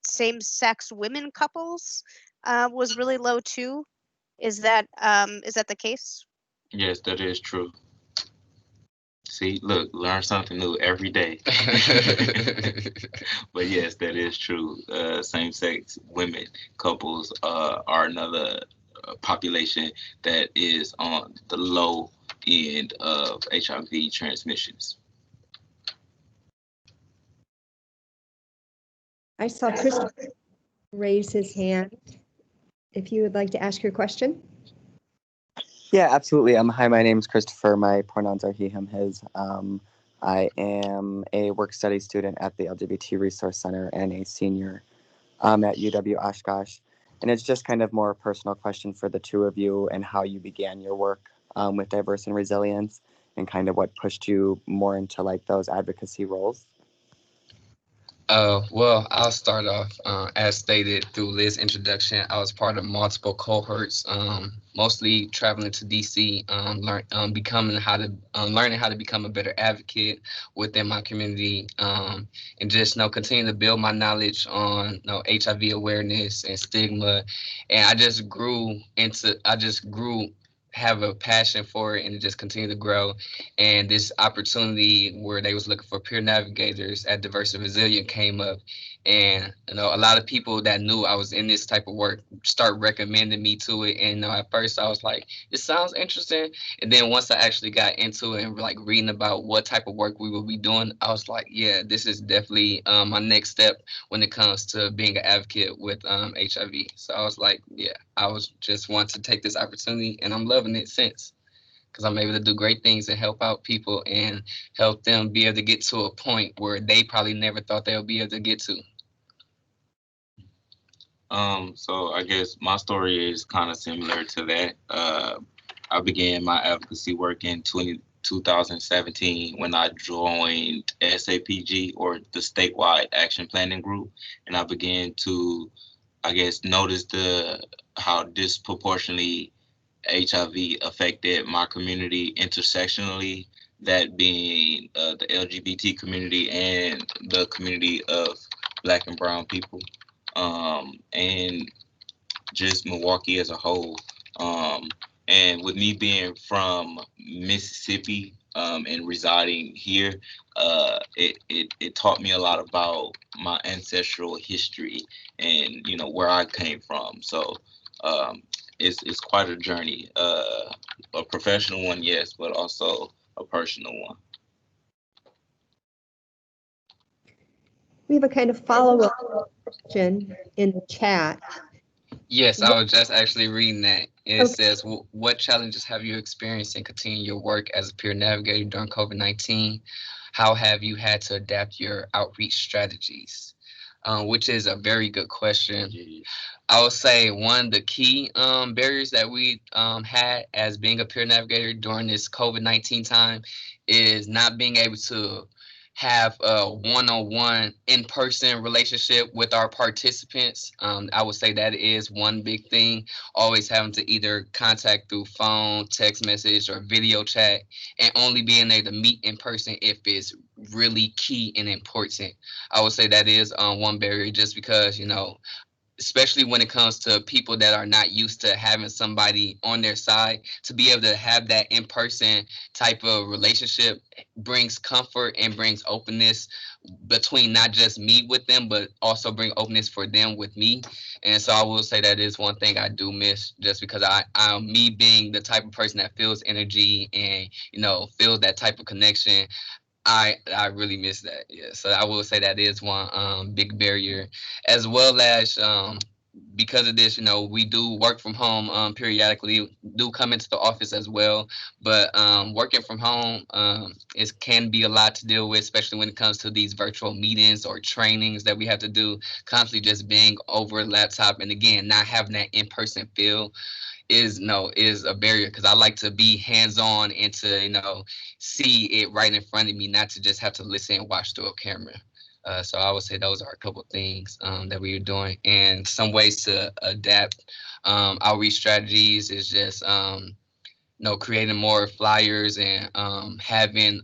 same-sex women couples was really low too. Is that the case? Yes, that is true. See, look, learn something new every day. But yes, that is true. Same-sex women couples are another population that is on the low end of HIV transmissions. I saw Christopher raise his hand. If you would like to ask your question. Yeah, absolutely. Hi, my name is Christopher. My pronouns are he, him, his. I am a work study student at the LGBT Resource Center and a senior at UW Oshkosh. And it's just kind of more a personal question for the two of you and how you began your work with diverse and resilience and kind of what pushed you more into like those advocacy roles. Well, I'll start off. As stated through Liz's introduction, I was part of multiple cohorts, mostly traveling to DC, learning how to become a better advocate within my community, and just continue to build my knowledge on HIV awareness and stigma. And I just grew have a passion for it and it just continue to grow. And this opportunity where they was looking for peer navigators at Diverse and Resilient came up. And a lot of people that knew I was in this type of work start recommending me to it. And at first I was like, it sounds interesting. And then once I actually got into it and like reading about what type of work we will be doing, I was like, yeah, this is definitely my next step when it comes to being an advocate with HIV. So I was like, yeah, I was just want to take this opportunity and I'm loving it since, because I'm able to do great things and help out people and help them be able to get to a point where they probably never thought they'll be able to get to. So I guess my story is kind of similar to that. I began my advocacy work in 2017 when I joined SAPG, or the Statewide Action Planning Group, and I began to, I guess, notice how disproportionately HIV affected my community intersectionally, that being the LGBT community and the community of Black and Brown people, and just Milwaukee as a whole. And with me being from Mississippi and residing here, it taught me a lot about my ancestral history and where I came from. So it's quite a journey, a professional one, yes, but also a personal one. We have a kind of follow-up question in the chat. Yes, I was just actually reading that. It says, what challenges have you experienced in continuing your work as a peer navigator during COVID-19? How have you had to adapt your outreach strategies? Which is a very good question. I would say one of the key barriers that we had as being a peer navigator during this COVID-19 time is not being able to have a one-on-one in-person relationship with our participants. I would say that is one big thing, always having to either contact through phone, text message, or video chat, and only being able to meet in person if it's really key and important. I would say that is one barrier, just because, especially when it comes to people that are not used to having somebody on their side, to be able to have that in-person type of relationship brings comfort and brings openness between not just me with them, but also bring openness for them with me. And so I will say that is one thing I do miss, just because I'm me being the type of person that feels energy and, feels that type of connection. I really miss that. Yeah. So I will say that is one big barrier, as well as because of this, we do work from home periodically, do come into the office as well. But working from home can be a lot to deal with, especially when it comes to these virtual meetings or trainings that we have to do, constantly just being over a laptop. And again, not having that in-person feel is a barrier, because I like to be hands-on and to see it right in front of me, not to just have to listen and watch through a camera. So I would say those are a couple things that we are doing, and some ways to adapt outreach strategies is just creating more flyers and having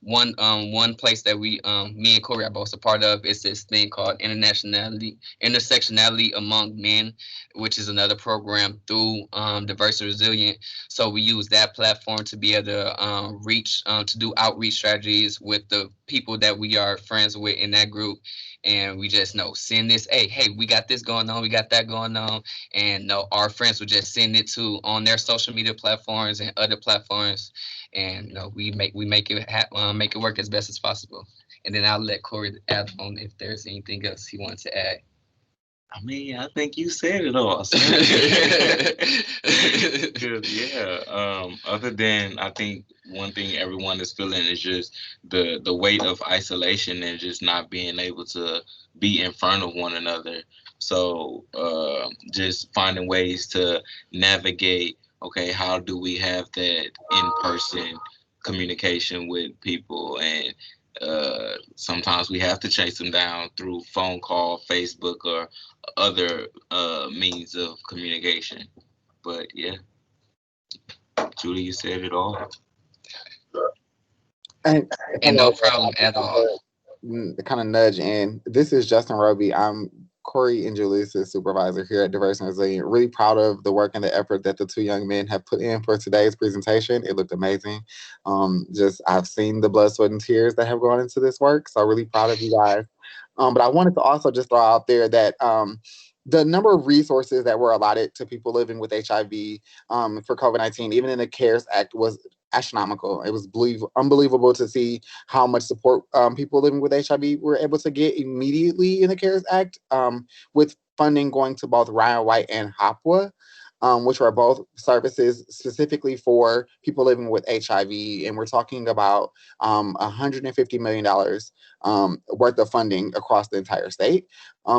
one place that me and Corey are both a part of is this thing called intersectionality among men, which is another program through Diverse and Resilient. So we use that platform to be able to reach to do outreach strategies with the people that we are friends with in that group. And we just send this, hey, we got this going on, we got that going on, and our friends would just send it to on their social media platforms and other platforms, and we make it work as best as possible. And then I'll let Corey add on if there's anything else he wants to add. I mean, I think you said it all. Other than, I think one thing everyone is feeling is just the weight of isolation and just not being able to be in front of one another. So just finding ways to navigate, okay, how do we have that in-person communication with people? And sometimes we have to chase them down through phone call, Facebook, or other means of communication. But yeah, Julie, you said it all. And no problem at all. The kind of nudge in. This is Justin Roby. I'm Corey and Julius' supervisor here at Diverse and Resilient. Really proud of the work and the effort that the two young men have put in for today's presentation. It looked amazing. I've seen the blood, sweat, and tears that have gone into this work. So really proud of you guys. But I wanted to also just throw out there that the number of resources that were allotted to people living with HIV for COVID-19, even in the CARES Act, was astronomical. It was unbelievable to see how much support people living with HIV were able to get immediately in the CARES Act, with funding going to both Ryan White and HOPWA, which are both services specifically for people living with HIV. And we're talking about $150 million worth of funding across the entire state.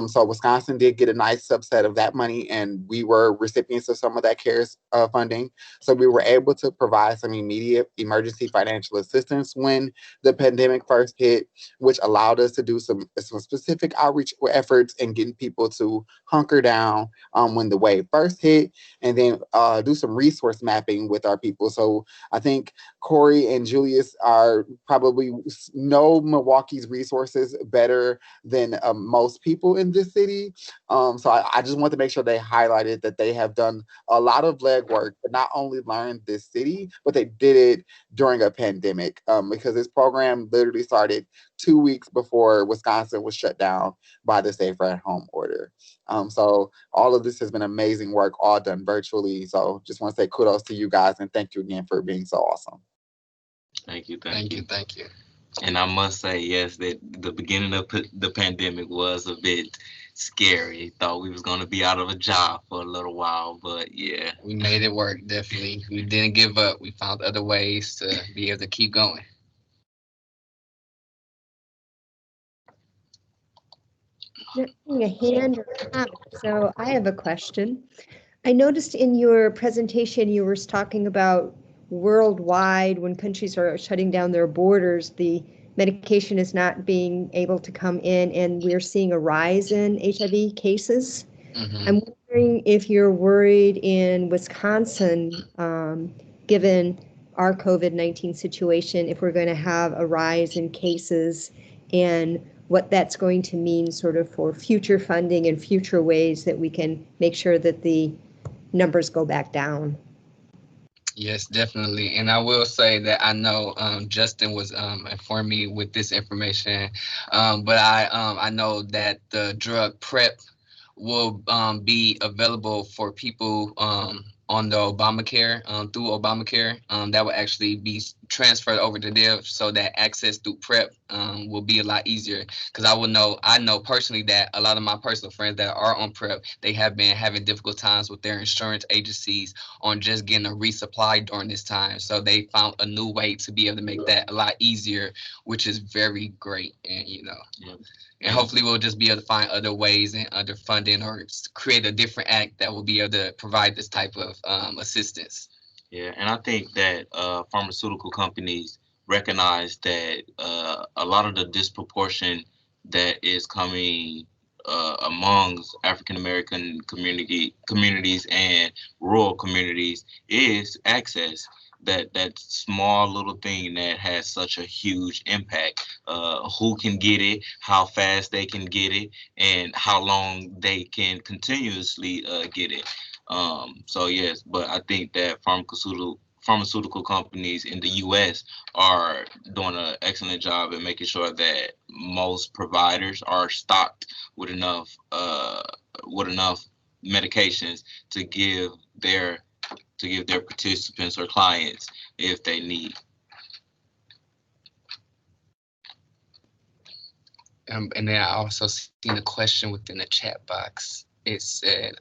So Wisconsin did get a nice subset of that money, and we were recipients of some of that CARES funding. So we were able to provide some immediate emergency financial assistance when the pandemic first hit, which allowed us to do some specific outreach efforts and getting people to hunker down when the wave first hit, and then do some resource mapping with our people. So I think Corey and Julius are probably know Milwaukee's resources better than most people in this city. So I just want to make sure they highlighted that they have done a lot of legwork, but not only learned this city, but they did it during a pandemic, because this program literally started 2 weeks before Wisconsin was shut down by the Safer at Home order. So all of this has been amazing work, all done virtually. So just want to say kudos to you guys and thank you again for being so awesome. Thank you. And I must say, yes, that the beginning of the pandemic was a bit scary. Thought we was going to be out of a job for a little while, but yeah. We made it work, definitely. We didn't give up. We found other ways to be able to keep going. A hand or comment. So I have a question. I noticed in your presentation you were talking about worldwide, when countries are shutting down their borders, the medication is not being able to come in, and we're seeing a rise in HIV cases. Mm-hmm. I'm wondering if you're worried in Wisconsin, given our COVID-19 situation, if we're going to have a rise in cases, and what that's going to mean sort of for future funding and future ways that we can make sure that the numbers go back down. Yes, definitely. And I will say that I know Justin was informing me with this information, but I know that the drug PrEP will be available for people on the Obamacare, through Obamacare. That will actually be transferred over to there so that access through PrEP will be a lot easier. Because I know personally that a lot of my personal friends that are on PrEP, they have been having difficult times with their insurance agencies on just getting a resupply during this time. So they found a new way to be able to make that a lot easier, which is very great. And and hopefully we'll just be able to find other ways and other funding or create a different act that will be able to provide this type of assistance. Yeah, and I think that pharmaceutical companies recognize that a lot of the disproportion that is coming amongst African American communities and rural communities is access. That small little thing that has such a huge impact. Who can get it, how fast they can get it, and how long they can continuously get it. So yes, but I think that pharmaceutical companies in the U.S. are doing an excellent job in making sure that most providers are stocked with enough medications to give their participants or clients if they need. And then I also seen a question within the chat box. It said,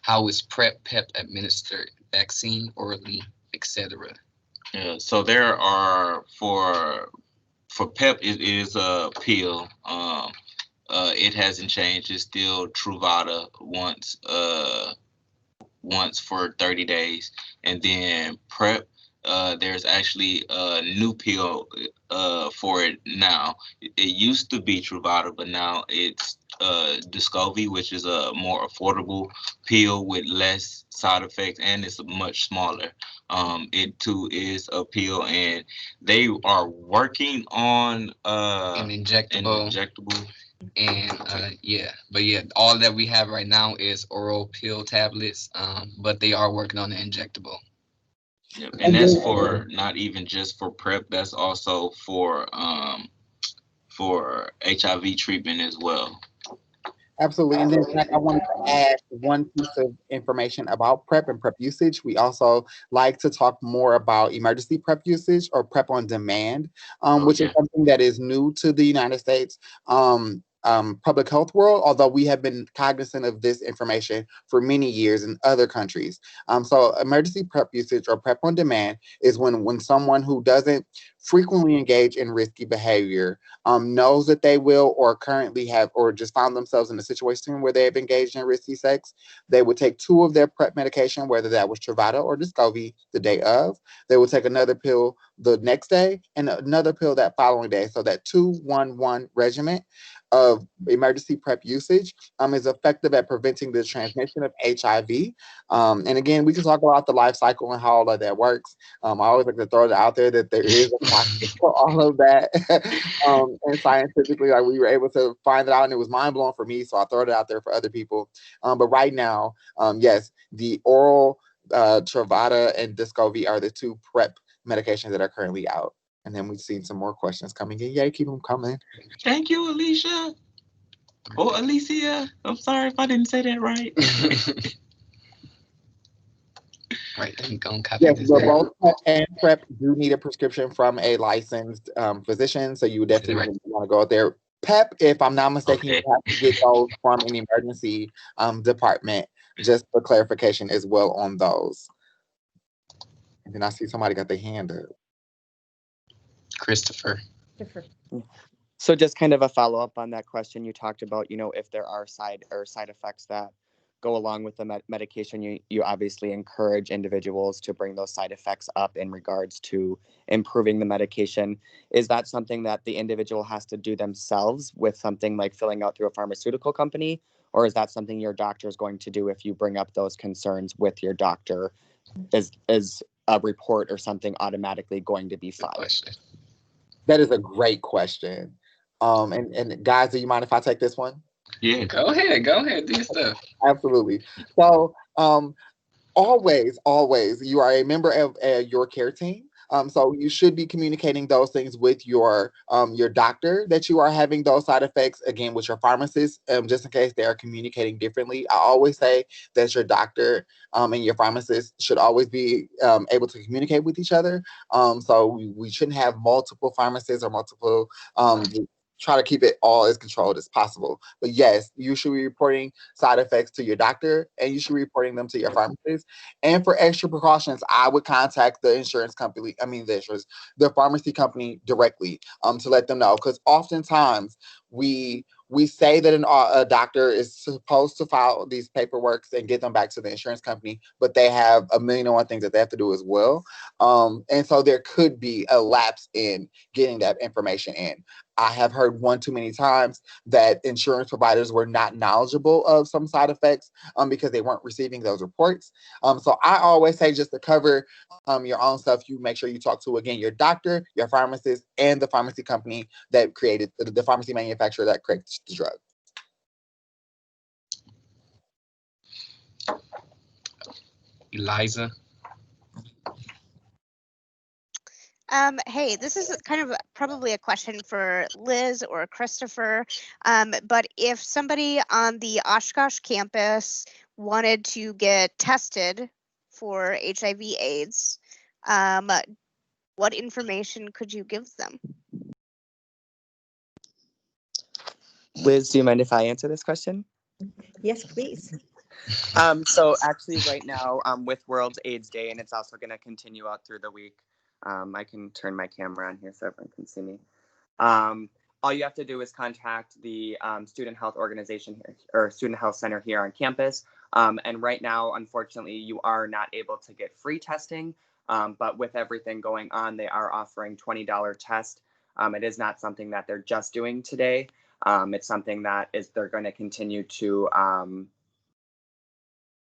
how is PrEP administered? Vaccine, orally, etc. Yeah, so there are for PEP, it is a pill. It hasn't changed. It's still Truvada once for 30 days, and then PrEP. There's actually a new pill for it now. It used to be Truvada, but now it's Descovy, which is a more affordable pill with less side effects, and it's much smaller. It too is a pill, and they are working on An injectable. And all that we have right now is oral pill tablets, but they are working on the injectable. Yep. And that's for not even just for PrEP, that's also for HIV treatment as well. Absolutely. And then Zach, I wanted to add one piece of information about PrEP and PrEP usage. We also like to talk more about emergency PrEP usage or PrEP on demand, which is something that is new to the United States public health world, although we have been cognizant of this information for many years in other countries. So emergency PrEP usage or PrEP on demand is when someone who doesn't frequently engage in risky behavior knows that they will or currently have or just found themselves in a situation where they have engaged in risky sex, they would take 2 of their PrEP medication, whether that was Truvada or Descovy, the day of. They would take another pill the next day and another pill that following day. So that 2-1-1 regimen of emergency PrEP usage is effective at preventing the transmission of HIV. And again, we can talk about the life cycle and how all of that works. I always like to throw it out there that there is a process for all of that. And scientifically, like we were able to find it out, and it was mind blowing for me. So I throw it out there for other people. But right now, yes, the oral Truvada and Descovy are the 2 PrEP medications that are currently out. And then we've seen some more questions coming in. Yay, keep them coming. Thank you, Alicia. Or Alicia. I'm sorry if I didn't say that right. Right, then go and copy Yes, this. but both PrEP and PrEP do need a prescription from a licensed physician. So you would definitely want to go out there. PEP, if I'm not mistaken, you have to get those from an emergency department, just for clarification as well on those. And then I see somebody got their hand up. Christopher. So just kind of a follow-up on that question you talked about, if there are side effects that go along with the medication, you obviously encourage individuals to bring those side effects up in regards to improving the medication. Is that something that the individual has to do themselves with something like filling out through a pharmaceutical company? Or is that something your doctor is going to do if you bring up those concerns with your doctor? Is a report or something automatically going to be filed? That is a great question. And guys, do you mind if I take this one? Yeah, go ahead, do your stuff. Absolutely. So always, you are a member of your care team. So you should be communicating those things with your doctor, that you are having those side effects, again, with your pharmacist, just in case they are communicating differently. I always say that your doctor and your pharmacist should always be able to communicate with each other. So we shouldn't have multiple pharmacists or multiple try to keep it all as controlled as possible. But yes, you should be reporting side effects to your doctor, and you should be reporting them to your pharmacist. And for extra precautions, I would contact the insurance company, the pharmacy company directly, to let them know. Because oftentimes we say that a doctor is supposed to file these paperworks and get them back to the insurance company, but they have a million and one things that they have to do as well. And so there could be a lapse in getting that information in. I have heard one too many times that insurance providers were not knowledgeable of some side effects because they weren't receiving those reports. So I always say, just to cover your own stuff, you make sure you talk to, again, your doctor, your pharmacist, and the pharmacy company that created the pharmacy manufacturer that creates the drug. Eliza. Hey, this is kind of probably a question for Liz or Christopher, but if somebody on the Oshkosh campus wanted to get tested for HIV/AIDS, what information could you give them? Liz, do you mind if I answer this question? Yes, please. So actually right now with World AIDS Day, and it's also going to continue out through the week, I can turn my camera on here so everyone can see me. All you have to do is contact the student health organization here, or student health center here on campus. And right now, unfortunately, you are not able to get free testing, but with everything going on, they are offering $20 test. It is not something that they're just doing today. It's something that they're going to continue to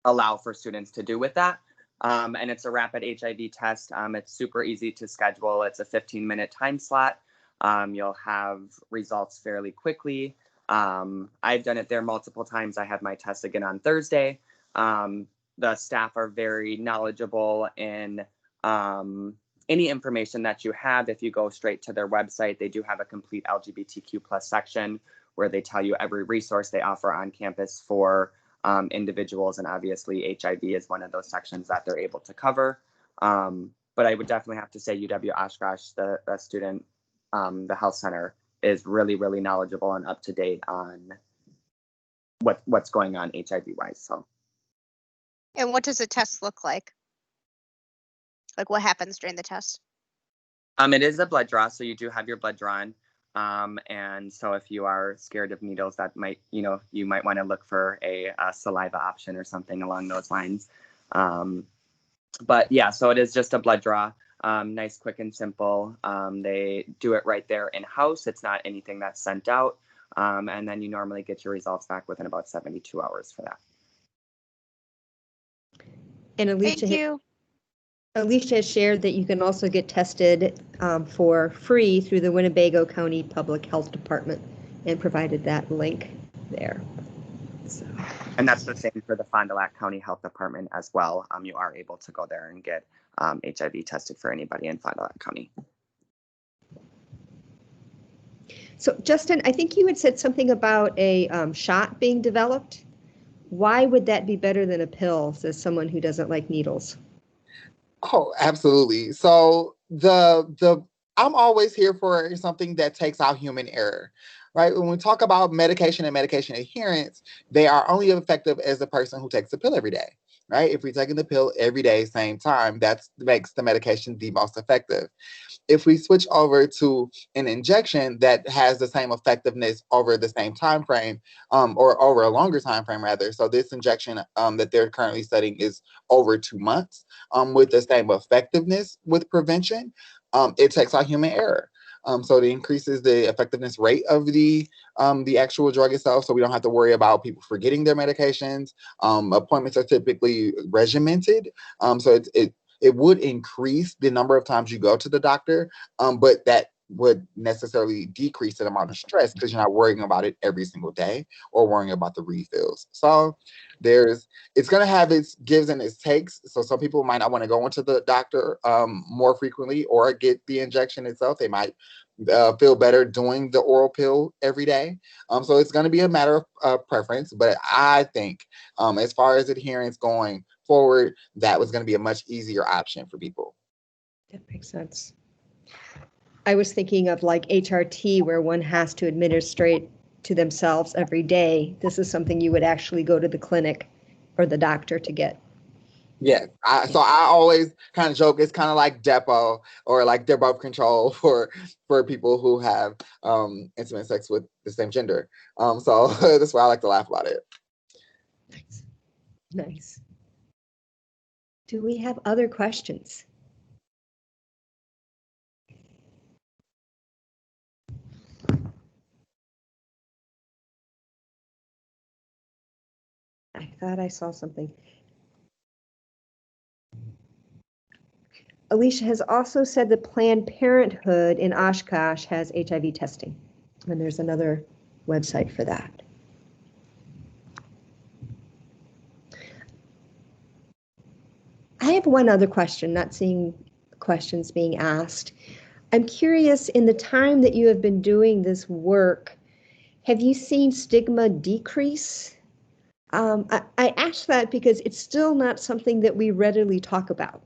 allow for students to do with that. And it's a rapid HIV test. It's super easy to schedule. It's a 15-minute time slot. You'll have results fairly quickly. I've done it there multiple times. I had my test again on Thursday. The staff are very knowledgeable in any information that you have. If you go straight to their website, they do have a complete LGBTQ+ section where they tell you every resource they offer on campus for individuals, and obviously HIV is one of those sections that they're able to cover. But I would definitely have to say UW Oshkosh, the student, the health center, is really, really knowledgeable and up to date on what's going on HIV-wise. So. And what does the test look like? Like, what happens during the test? It is a blood draw, so you do have your blood drawn. And so if you are scared of needles, that might, you might want to look for a saliva option or something along those lines. But yeah, so it is just a blood draw. Nice, quick, and simple. They do it right there in-house. It's not anything that's sent out. And then you normally get your results back within about 72 hours for that. And Thank you. Alicia has shared that you can also get tested for free through the Winnebago County Public Health Department, and provided that link there. So. And that's the same for the Fond du Lac County Health Department as well. You are able to go there and get HIV tested for anybody in Fond du Lac County. So Justin, I think you had said something about a shot being developed. Why would that be better than a pill, says someone who doesn't like needles? Oh, absolutely. So I'm always here for something that takes out human error, right? When we talk about medication and medication adherence, they are only effective as the person who takes the pill every day, right? If we're taking the pill every day, same time, that makes the medication the most effective. If we switch over to an injection that has the same effectiveness over the same time frame, or over a longer time frame rather. So this injection that they're currently studying is over 2 months, with the same effectiveness with prevention. It takes out human error. So it increases the effectiveness rate of the actual drug itself, so we don't have to worry about people forgetting their medications. Appointments are typically regimented, so it would increase the number of times you go to the doctor, but that would necessarily decrease the amount of stress because you're not worrying about it every single day or worrying about the refills. So it's going to have its gives and its takes. So some people might not want to go into the doctor more frequently or get the injection itself. They might feel better doing the oral pill every day. So it's going to be a matter of preference. But I think as far as adherence going forward, that was going to be a much easier option for people. That makes sense. I was thinking of like HRT, where one has to administer it to themselves every day. This is something you would actually go to the clinic or the doctor to get. Yes. So I always kind of joke, it's kind of like Depo or like their birth control for people who have intimate sex with the same gender. So that's why I like to laugh about it. Nice. Nice. Do we have other questions? I thought I saw something. Alicia has also said that Planned Parenthood in Oshkosh has HIV testing, and there's another website for that. I have one other question, not seeing questions being asked. I'm curious, in the time that you have been doing this work, have you seen stigma decrease? I ask that because it's still not something that we readily talk about.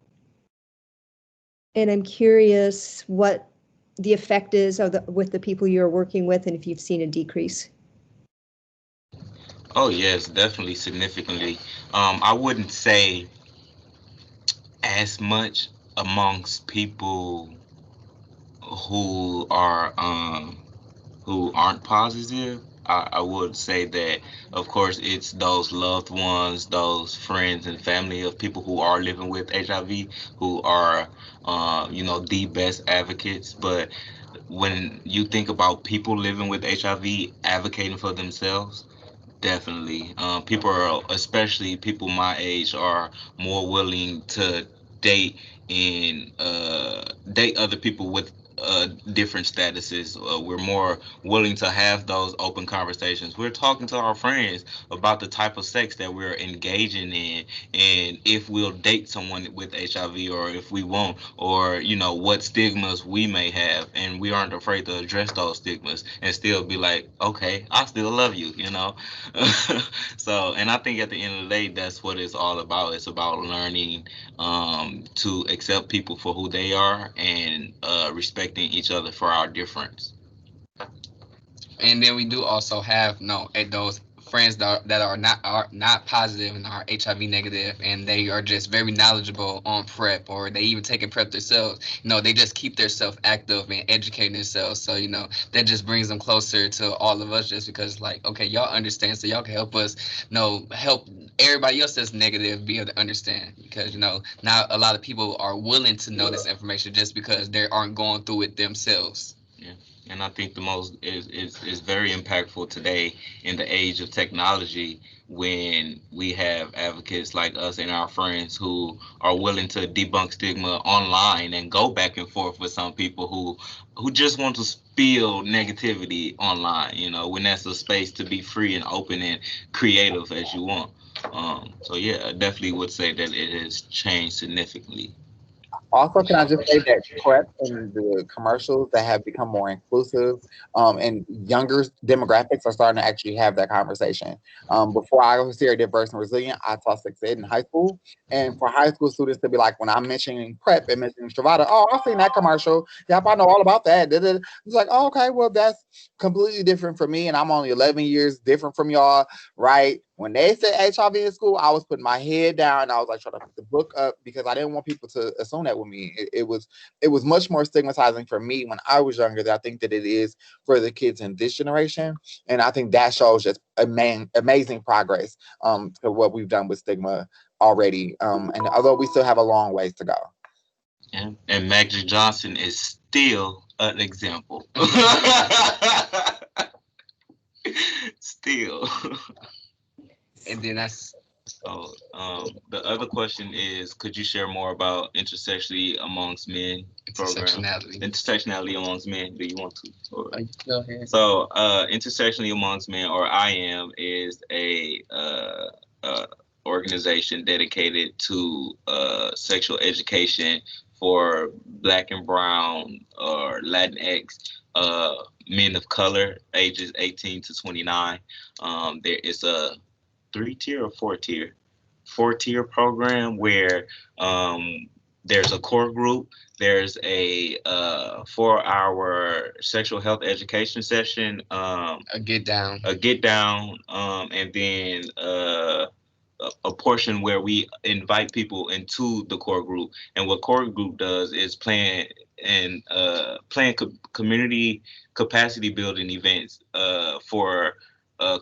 And I'm curious what the effect is with the people you're working with and if you've seen a decrease. Oh yes, definitely significantly. I wouldn't say as much amongst people who are who aren't positive. I would say that, of course, it's those loved ones, those friends and family of people who are living with HIV, who are, the best advocates. But when you think about people living with HIV advocating for themselves, definitely. People are, especially people my age, are more willing to date and date other people with different statuses. We're more willing to have those open conversations. We're talking to our friends about the type of sex that we're engaging in, and if we'll date someone with HIV or if we won't, or what stigmas we may have, and we aren't afraid to address those stigmas and still be like, okay, I still love you. So, and I think at the end of the day, that's what it's all about. It's about learning to accept people for who they are and respecting each other for our difference. And then we do also have those friends that are not positive and are HIV negative, and they are just very knowledgeable on PrEP, or they even taking PrEP themselves. They just keep themselves active and educating themselves. So that just brings them closer to all of us, just because like, okay, y'all understand, so y'all can help us. Help everybody else that's negative be able to understand, because not a lot of people are willing to know this information just because they aren't going through it themselves. Yeah. And I think the most is very impactful today in the age of technology, when we have advocates like us and our friends who are willing to debunk stigma online and go back and forth with some people who just want to spill negativity online, when that's a space to be free and open and creative as you want. So yeah, I definitely would say that it has changed significantly. Also, can I just say that PrEP and the commercials that have become more inclusive and younger demographics are starting to actually have that conversation. Before I was here at Diverse and Resilient, I taught sex ed in high school. And for high school students to be like, when I'm mentioning PrEP and mentioning Strava, oh, I've seen that commercial. Yep, I know all about that. It's like, oh, okay, well, that's completely different from me. And I'm only 11 years different from y'all, right? When they said HIV in school, I was putting my head down. I was like trying to pick the book up because I didn't want people to assume that with me. It was much more stigmatizing for me when I was younger than I think that it is for the kids in this generation. And I think that shows just amazing progress to what we've done with stigma already. And although we still have a long ways to go. Yeah. And Magic Johnson is still an example. Still. And then So, the other question is, could you share more about intersectionally amongst men program? Intersectionality amongst men. Do you want to? Or? Go ahead. So, intersectionally amongst men, or IAM, is a organization dedicated to sexual education for Black and Brown or Latinx men of color, ages 18 to 29. There is a 3-tier or 4-tier 4-tier program where there's a core group, there's a 4-hour sexual health education session, A get down. and then a portion where we invite people into the core group. And what core group does is plan community capacity building events for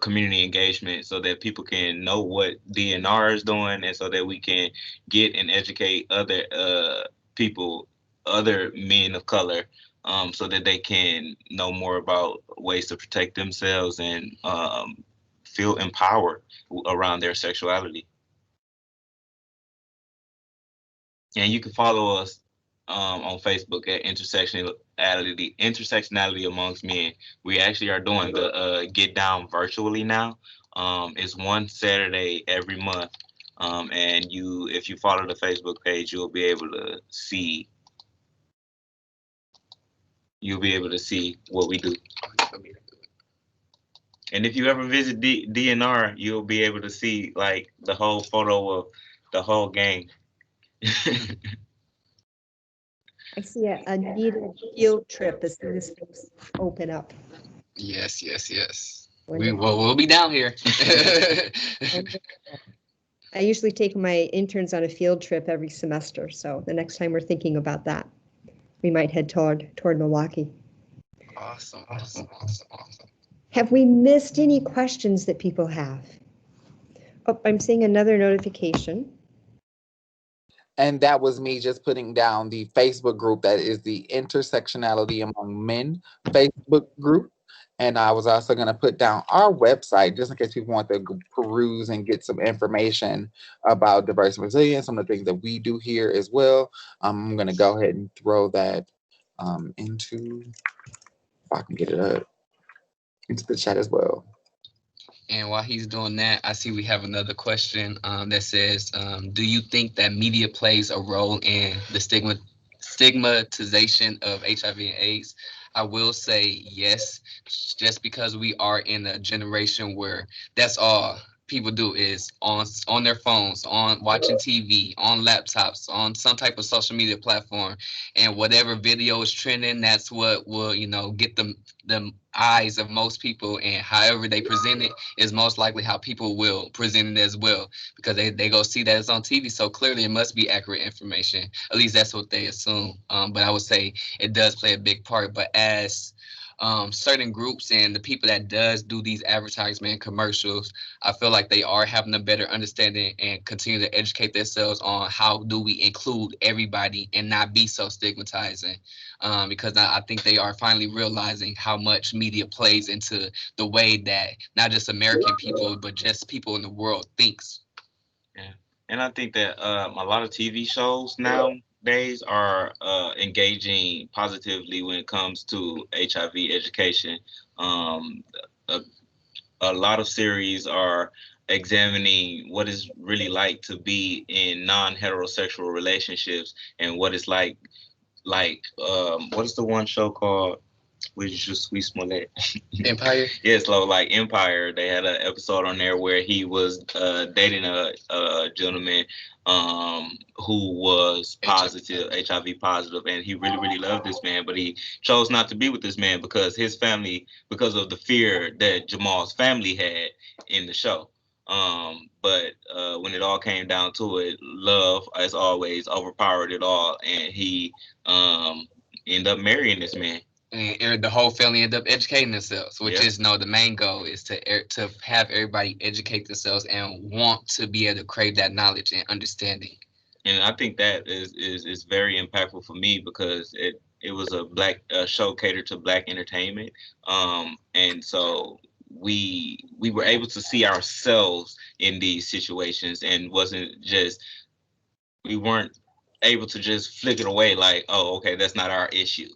community engagement, so that people can know what DNR is doing, and so that we can get and educate other people, other men of color, so that they can know more about ways to protect themselves and feel empowered around their sexuality. And you can follow us on Facebook at intersectionality amongst men. We actually are doing the get down virtually now. It's one Saturday every month. And if you follow the Facebook page, you'll be able to see what we do. And if you ever visit DNR, you'll be able to see like the whole photo of the whole gang. I see a needed field trip as soon as things open up. Yes. Wonderful. We'll be down here. Wonderful. I usually take my interns on a field trip every semester, so the next time we're thinking about that, we might head toward Milwaukee. Awesome. Have we missed any questions that people have? Oh, I'm seeing another notification. And that was me just putting down the Facebook group that is the Intersectionality Among Men Facebook group. And I was also going to put down our website just in case people want to peruse and get some information about diversity and resilience, some of the things that we do here as well. I'm going to go ahead and throw that into, if I can get it up, into the chat as well. And while he's doing that, I see we have another question that says, do you think that media plays a role in the stigmatization of HIV and AIDS? I will say yes, just because we are in a generation where that's all people do is on their phones, on watching TV, on laptops, on some type of social media platform, and whatever video is trending, that's what will get the eyes of most people, and however they present it is most likely how people will present it as well, because they go see that it's on TV, so clearly it must be accurate information. At least that's what they assume. But I would say it does play a big part. But as certain groups and the people that does do these advertisement commercials, I feel like they are having a better understanding and continue to educate themselves on how do we include everybody and not be so stigmatizing. Because I think they are finally realizing how much media plays into the way that not just American people, but just people in the world thinks. Yeah. And I think that a lot of TV shows nowadays are engaging positively when it comes to HIV education. A, a lot of series are examining what it's really like to be in non-heterosexual relationships, and what it's like what is the one show called? We just Sweet Smollett. Empire. Yeah, so like Empire, they had an episode on there where he was dating a gentleman who was positive, HIV positive, and he really loved this man, but he chose not to be with this man because because of the fear that Jamal's family had in the show. But when it all came down to it, love, as always, overpowered it all, and he ended up marrying this man. And the whole family end up educating themselves, which is the main goal is to have everybody educate themselves and want to be able to crave that knowledge and understanding. And I think that is very impactful for me, because it was a black show catered to black entertainment, and so we were able to see ourselves in these situations, and we weren't able to just flick it away like, oh, okay, that's not our issue.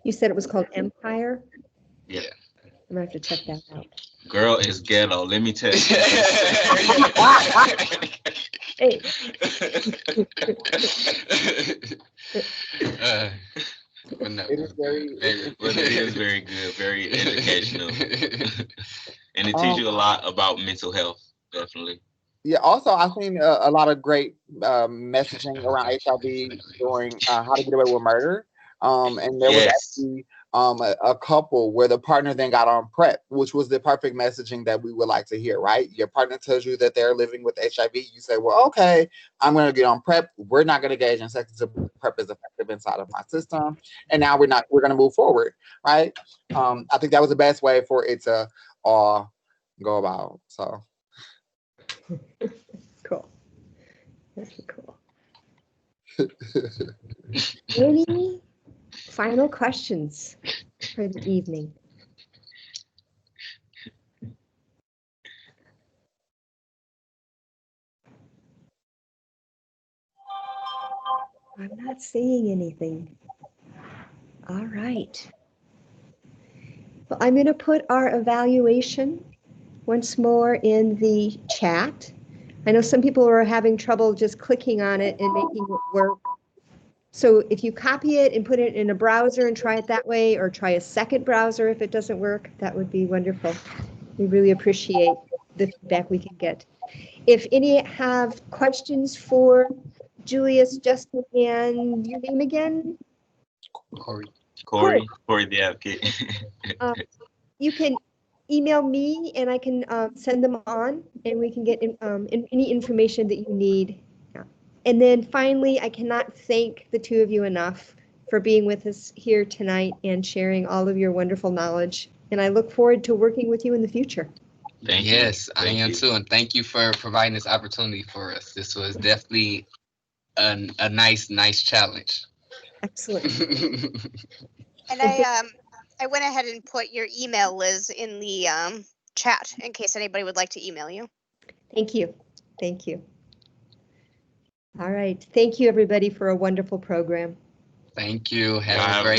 You said it was called Empire? Yeah. I'm gonna have to check that out. Girl is ghetto, let me tell you. Hey. But no, It is very, But it is very good, very educational. And it teaches you a lot about mental health, definitely. yeah. Also, I've seen a lot of great messaging around HIV during How to Get Away with Murder. And there was Yes. actually a couple where the partner then got on PrEP, which was the perfect messaging that we would like to hear, right? Your partner tells you that they're living with HIV. You say, well, okay, I'm going to get on PrEP. We're not going to engage in sex until PrEP is effective inside of my system. And now we're going to move forward, right? I think that was the best way for it to all go about. So. Cool. Very cool. Any final questions for the evening? I'm not seeing anything. All right. Well, I'm going to put our evaluation once more in the chat. I know some people are having trouble just clicking on it and making it work. So if you copy it and put it in a browser and try it that way, or try a second browser if it doesn't work, that would be wonderful. We really appreciate the feedback we can get. If any have questions for Julius, Justin, and your name again? Corey the Advocate. You can email me and I can send them on, and we can get any information that you need. And then finally, I cannot thank the two of you enough for being with us here tonight and sharing all of your wonderful knowledge. And I look forward to working with you in the future. Yes, I am too. And thank you for providing this opportunity for us. This was definitely a nice challenge. Excellent. And I went ahead and put your email, Liz, in the chat in case anybody would like to email you. Thank you. Thank you. All right. Thank you, everybody, for a wonderful program. Thank you. Have a great